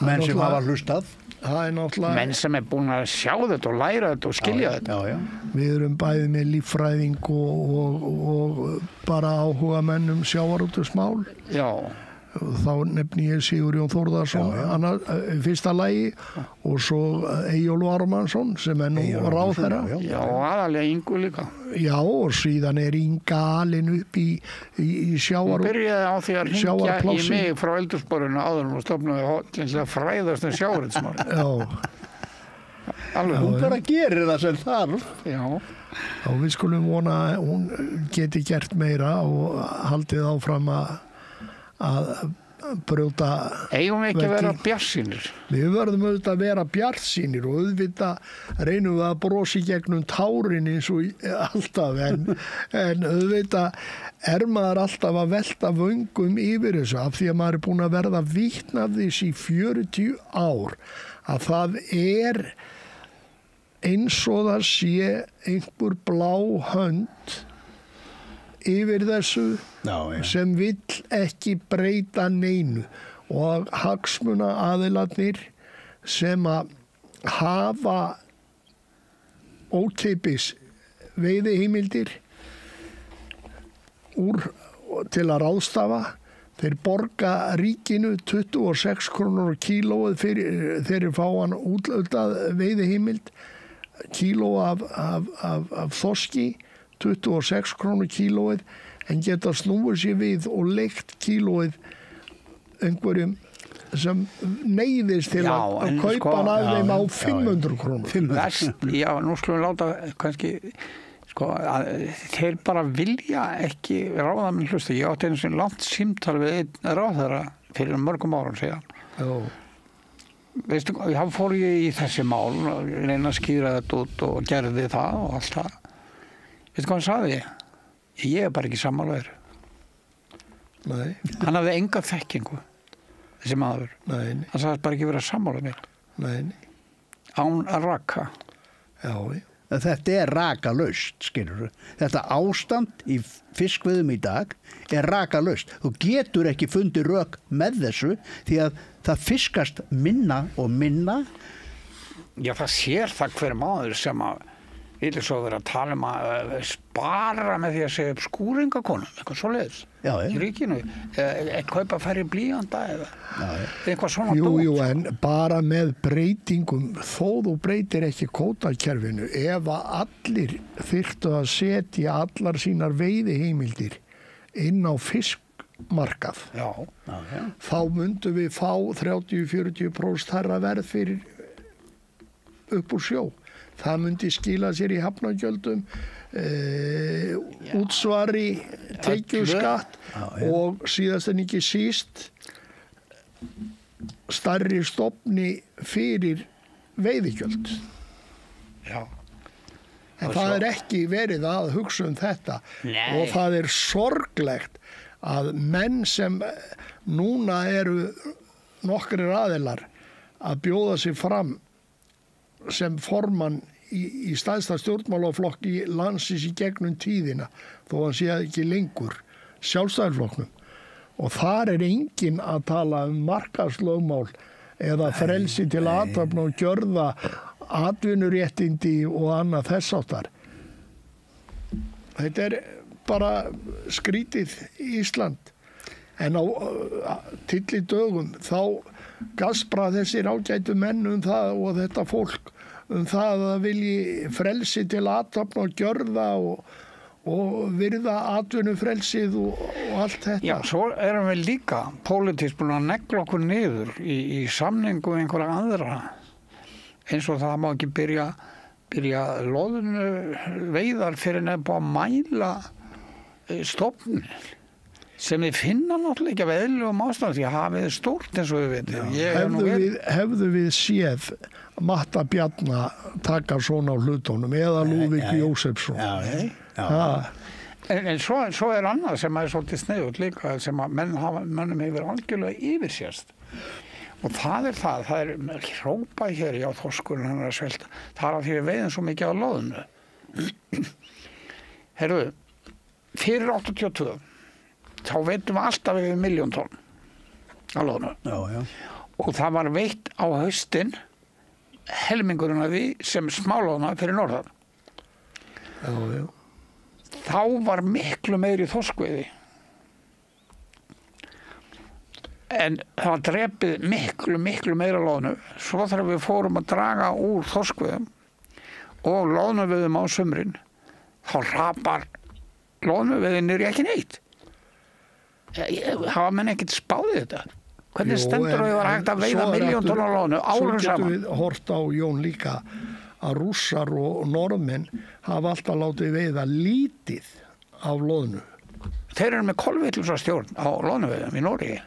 Menn sem hafa hlustað. Það er náttúrulega... Menn sem er búin að sjá þetta og læra þetta og skilja þetta. Já. Við erum bæði með líffræðing og bara áhuga mennum sjávarútvegsmál. Já. Þá nefni ég Sigurjón Þórðarsson fyrsta lagi og svo Eyjólfur Ármannsson sem er nú ráðherra. Já, aðalega Ingu líka. Já, og síðan er Inga alin upp í Hún sjávarútvegs. byrjaði á því að ringja í Sjávarplássi. mig frá eldursporinu áður og stofnaði til að fræðast sjávarútvegsmál. Já, Alveg. Hún bara gerir það sem þarf. Já. og við skulum vona að hún geti gert meira og haldið áfram að brjóta Eigum við ekki að vera veggi. bjartsýnir. Við verðum auðvitað að vera bjartsýnir og auðvitað reynum við að brosi gegnum tárin eins og alltaf en auðvitað er maður alltaf að velta vöngum yfir þessu af því að maður er búin að verða vitni af þess í 40 ár að það er eins og það sé einhver blá hönd yfir þessu sem vill ekki breyta neinu og hagsmuna aðilarnir sem að hafa ókeypis veiðiheimildir til að ráðstafa. Þeir borga ríkinu 26 krónur á kílóið þegar þeir fá hann útlöldað veiðiheimild, kíló af þorski 26 krónur kílóið en geta snúið sér við og leikt kílóið einhverjum sem neyðist til að kaupa hann af þeim á 500 krónur. Verst, já, nú skulum láta kannski að þeir bara vilja ekki ráða minn hlusta. Ég átti einu sem langt símtal við einn ráðherra fyrir mörgum árum síðan. Já. Veistu, þá fór ég í þessi mál og reyna að skýra þetta út og gerði það og allt það. Veistu hvað hann sagði? Ég er bara ekki sammálaður. Nei. Hann hafði enga þekkingu, þessi maður. Nei. Hann sagði bara ekki vera sammála mér. Nei. Án að raka. Já. Þetta er rakalaust, skilur. Þetta ástand í fiskveiðum í dag er rakalaust. Þú getur ekki fundið rök með þessu því að það fiskast minna og minna. Já, það sér það hver maður sem að vil svo vera að tala að spara með því að segja upp skúringakonum, eitthvað svoleiðis. Já. Í ríkinu. Kaupa færri blýjanda eða eitthvað svona Jú, en bara með breytingum, þó þú breytir ekki kvótakerfinu, ef að allir þyrftu að setja allar sínar veiðiheimildir inn á fiskmarkað, þá myndum við fá 30-40% hærra verð fyrir upp úr sjó. Það myndi skila sér í hafnargjöldum, útsvari, tekjuskatt og síðast en ekki síst stærri stofni fyrir veiðigjöld. Já. En það er ekki verið að hugsa þetta. Nei. Og það er sorglegt að menn sem núna eru nokkrir aðilar að bjóða sig fram sem formann í stærsta stjórnmálaflokki landsins í gegnum tíðina, þó hann sé ekki lengur Sjálfstæðisflokknum. Og þar er enginn að tala markaðslögmál eða frelsi til athafna og gjörða, atvinnuréttindi og annað þess áttar. Þetta er bara skrítið í Ísland. En á tilli dögum þá gaspra þessir ágætu menn það og þetta fólk það að vilji frelsi til athafna og gjörða og virða atvinnufrelsið og allt þetta. Já, svo erum við líka pólitískt búin að negla okkur niður í samningu við einhverja aðra. Eins og það má ekki byrja loðnu veiðar fyrir nefn að mæla stofninn sem við finna náttúrulega ekki af eðlilegum ástæðum því að hafið er stórt eins og við veitum. Hefðu við séð Matta Bjarna taka svona á hlutunum eða Lúðvík Jósefsson? En svo er annað sem er svolítið sniðugt líka sem að mönnum hefur algjörlega yfirsést. Og það er hrópað hér á þorskurinn hann að svelta. Það er að því við veiðum svo mikið á loðnu. Heyrðu, fyrir 82 þá veitum við alltaf yfir 1 milljón tonn á loðnu. Já. Og það var veitt á haustin helmingurinn af því sem smálóðna fyrir norðan. Já. Þá var miklu meiri þorskveiði. En það var drepið miklu meira loðnu. Svo þegar við fórum að draga úr þorskveiðum og loðnuveiðum á sumrin, þá rapar loðnuveiðin niður ekki neitt. Hafa menn ekkert spáðið þetta? Hvernig stendur það hægt að veiða 1 milljón tonn á loðnu árum saman? Svo getum við hort á Jón líka að Rússar og Norðmenn hafa alltaf látið veiða lítið af loðnu. Þeir eru með kolvitlusa stjórn á loðnuveiðum í Noregi.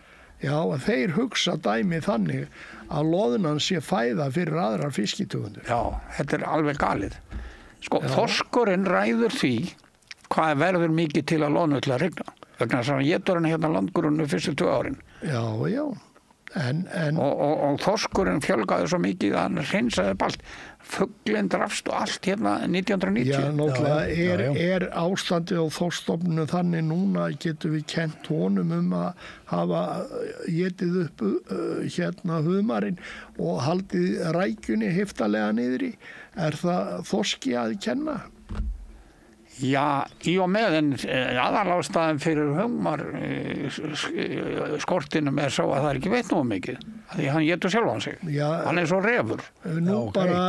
Já, þeir hugsa dæmi þannig að loðnan sé fæða fyrir aðrar fiskitegundir. Já, þetta er alveg galið. Sko, þorskurinn ræður því hvað verður mikið til að loðnu til að rigna. Vegna þess að hann étur hann hérna landgrunnu fyrstu 2 árin. Já. Og þorskurinn fjölgaði svo mikið að hann hreinsaði upp allt. Fuglinn drafst og allt hérna 1990. Já, náttúrulega er ástandið á þorskstofninu þannig núna getum við kennt honum að hafa étið upp hérna humarinn og haldið rækjunni heftalega niðri. Er það þorski að kenna? Já, í og með en aðalástæðan fyrir humar skortinum er svo að það er ekki veitt nógu mikið. Því hann étur sjálfan sig. Já, hann er svo refur. Nú bara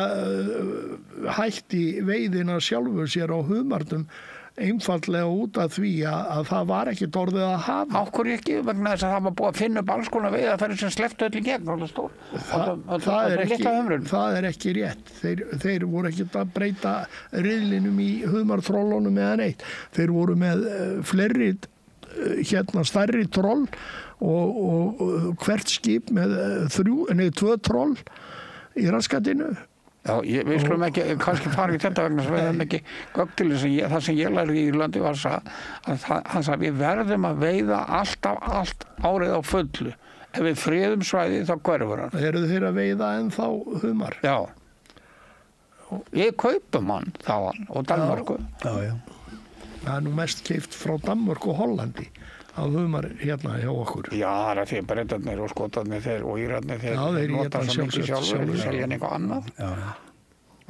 hætti veiðina sjálfur sér á humarnum einfaldlega út af því að það var ekki orðið að hafa. Ákvör ekki vegna þess að það var búið að finna upp alls konar veiðarfæri sem slepptu öll í gegn. Það er ekki rétt. Þeir voru ekki að breyta riðlinum í humartrollunum eða neitt. Þeir voru með fleiri stærri troll og hvert skip með 2 troll í raskatinu. Já, við skulum ekki kannski fara í þetta vegna sem við hefum ekki gögn til þess að það sem ég lærði í Írlandi var að hann sagði við verðum að veiða allt árið á fullu. Ef við friðum svæði þá hverfur hann. Eru þeir að veiða ennþá humar? Já. Við kaupum hann þá og Danmörku. Já. Það er nú mest keypt frá Danmörku og Hollandi að humar hérna hjá okkur. Já, það er því Bretarnir og Skotarnir þeir og Írarnir þeir nota svo mikið sjálfur þeir selja eitthvað annað. Já.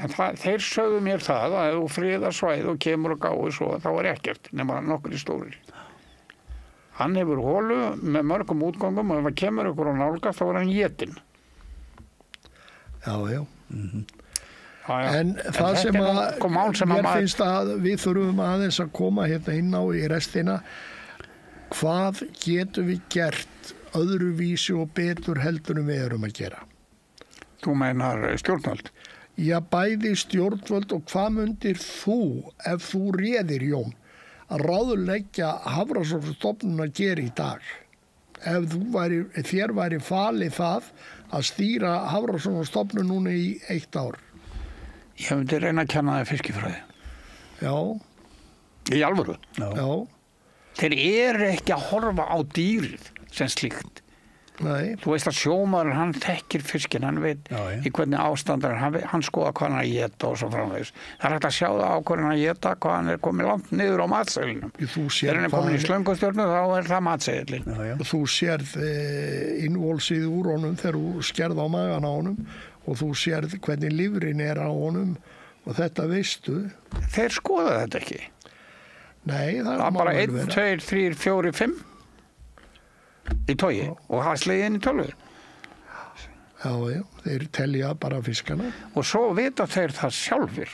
En þeir sögðu mér það að ef þú friðar svæð og kemur og gáir svo þá er ekkert nema nokkri stórir. Hann hefur hólu með mörgum útgangum og ef það kemur ykkur á nálgast þá er hann étinn. Já. En það sem mér finnst að við þurfum aðeins að koma hérna inn á í restina. Hvað getum við gert öðruvísi og betur heldur en við erum að gera? Þú meinar stjórnvöld? Já, bæði stjórnvöld og hvað myndir þú, ef þú réðir, Jón, að ráðleggja Hafrannsóknastofnun að gera í dag? Ef þér væri falið það að stýra Hafrannsóknastofnun núna í 1 ár? Ég myndi reyna að kenna það fiskifræði. Já. Í alvöru. Já. Þeir eru ekki að horfa á dýrið sem slíkt. Nei. Þú veist að sjómaður, hann þekkir fiskinn, hann veit í hvernig ástandar, hann skoða hvað hann er að éta og svo framvegis. Það er hægt að sjá það á hvernig hann að éta, hvað hann er komið langt niður á matseðlinum. Þegar hann er komin í slöngustjörnu, þá er það matseðlin. Þú sérð innvolsið úr honum þegar þú skerð á magan á honum og þú sérð hvernig lifrin er á honum og þetta veistu. Þeir skoða þetta ekki. Nei, það er bara 1, 2, 3, 4, 5 í togi og það slegið inn í tölvu. Já, þeir telja bara fiskana. Og svo vita þeir það sjálfur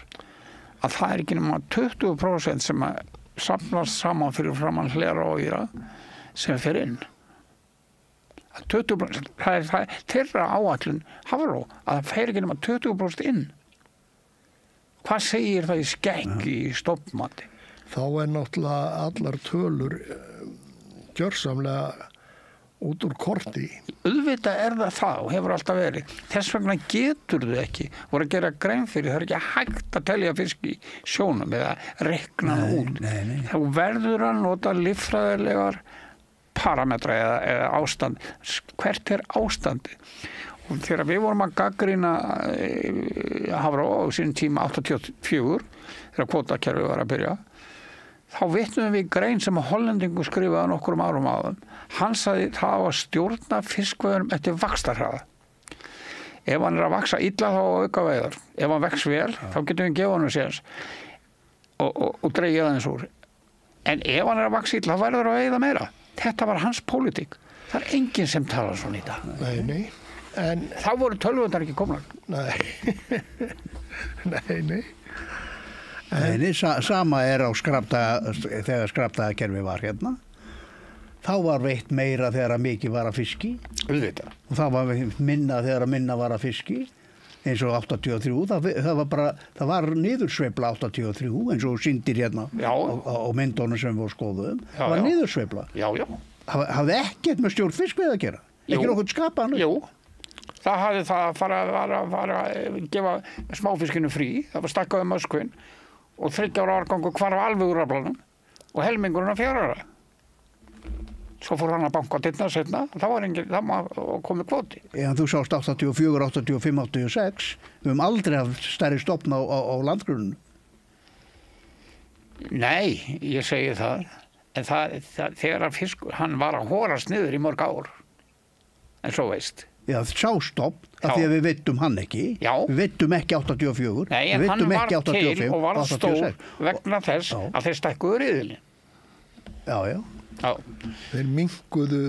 að það er ekki nema 20% sem að samlast saman fyrir framan hlera og íra sem fer inn. 20%, það er þeirra áætlun Hafró að það fer ekki nema 20% inn. Hvað segir það í skeggi í stofnmati? Þá er náttúrulega allar tölur gjörsamlega út úr korti. Auðvitað er það og hefur alltaf verið. Þess vegna getur þau ekki voru að gera grein fyrir. Það er ekki hægt að telja fisk í sjónum eða rekna út. Nei. Þá verður að nota líffræðilegar parametra eða ástand. Hvert er ástandi? Og þegar við vorum að gagnrýna Hafró á sín tíma 84 þegar kvótakerfið var að byrja, þá vitnum við grein sem að Hollendingur skrifaði nokkrum árum áðan. Hann sagði það á að stjórna fiskveiðunum eftir vaxtarhraða. Ef hann er að vaxa illa þá auka veiðar. Ef hann vex vel, þá getum við gefa hann séns og dreigja það eins úr. En ef hann er að vaxa illa, þá verður að veiða meira. Þetta var hans pólitík. Það er enginn sem talar svona í dag. Nei. En þá voru tölvundar ekki komnar. Nei. Nei. Sama er á þegar skrapdagakerfi var hérna. Þá var veitt meira þegar mikið var að fiski. Auðvitað. Og það var minna þegar minna var að fiski. Eins og 83. Það var niðursveifla 83 eins og sýndir hérna á myndunum sem við skoðum. Það var niðursveifla. Já. Hafði ekkert með stjórn fiskveiða að gera. Ekki nokkuð skapaðan. Jú. Það hafði það að fara að gefa smáfiskinu frí. Það var stakkaði möskvinn og 30 ára árgangur hvarf alveg úr aflanum og helmingurinn að 4 ára. Svo fór hann að banka á dyrnar seinna og það komið kvóti. Þú sást 84, 85, 86. Við höfum aldrei haft stærri stofn á landgrunnu. Nei, ég segi það. En þegar að hann var að horast niður í mörg ár. En svo veist. Já, sá stofn, af því að við vittum hann ekki. Já. Við vittum ekki 84. Nei, en hann var til og var stór vegna þess að þeir stækkuðu riðilinn. Já. Þeir minnkuðu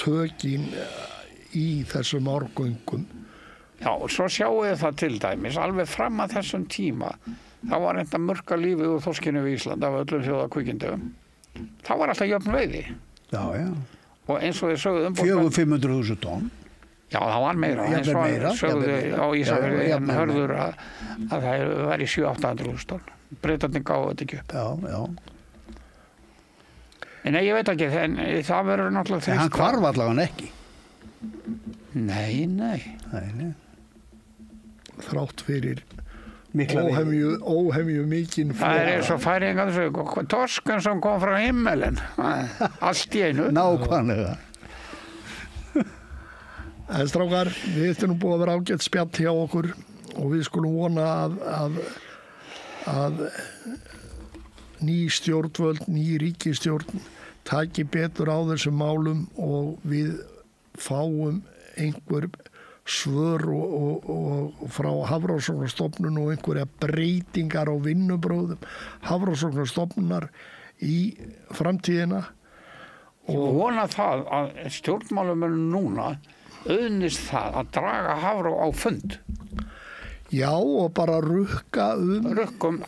tökin í þessum árgöngum. Já, og svo sjáum við það til dæmis, alveg fram að þessum tíma, þá var enda mörka lífið úr þorskinu við Ísland af öllum þjóðakvíkindum. Þá var alltaf jöfn veiði. Já. Og eins og þeir sögðu 400-500.000 tonn. Já, það var meira. Eins og sögðu á Ísafirði en hörður að það væri 700-800.000 tonn. Bretarnir gáðu þetta ekki upp. Já. Nei, ég veit ekki, en það verður náttúrulega þrýst. En hann hvarf allavega ekki. Nei. Þrátt fyrir óhemju mikinn flóa. Það er eins og færingar þessu, torskun sem kom frá himmelen. Allt í einu. Nákvæmlega. En strákar, við ættum búið að vera ágætt spjall hjá okkur og við skulum vona að ný stjórnvöld, ný ríkisstjórn taki betur á þessum málum og við fáum einhver svör og frá Hafrannsóknastofnun og einhverja breytingar á vinnubrögðum Hafrannsóknastofnunar í framtíðina. Og vona það að stjórnmálamenn núna auðnist það að draga Hafró á fund. Já, og bara rukkum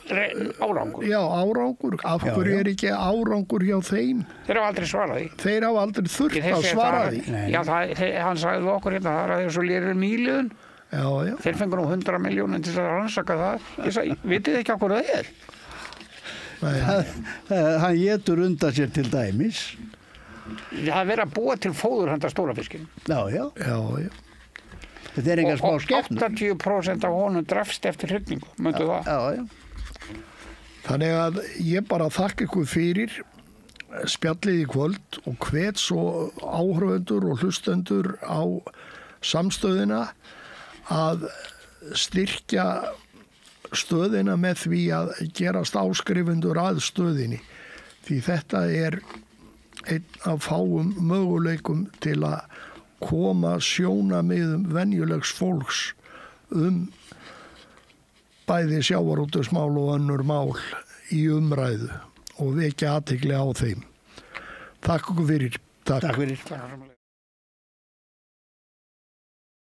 árangur. Já, árangur. Af hverju er ekki árangur hjá þeim? Þeir hafa aldrei svarað því. Þeir hafa aldrei þurft að svara því. Já, hann sagði okkur hérna, það er svo lýrið nýliðun. Já, já. Þeir fengur nú 100 milljónir til að rannsaka það. Ég sagði, vitið ekki okkur það er? Hann étur undan sér til dæmis. Það er verið að búa til fóður handa stórafiskin. Já, já. Já, já. Þetta er engar smá Og skepnur. 80% af honum drefst eftir hrygningu, myndu það. Já, já. Þannig að ég bara þakka ykkur fyrir spjallið í kvöld og hvet svo áhörfundur og hlustendur á samstöðina að styrkja stöðina með því að gerast áskrifundur að stöðinni. Því þetta er einn af fáum möguleikum til að koma sjónarmiðum venjulegs fólks bæði sjávarútvegsmál og önnur mál í umræðu og vekja athygli á þeim. Takk okkur fyrir. Takk fyrir. Það er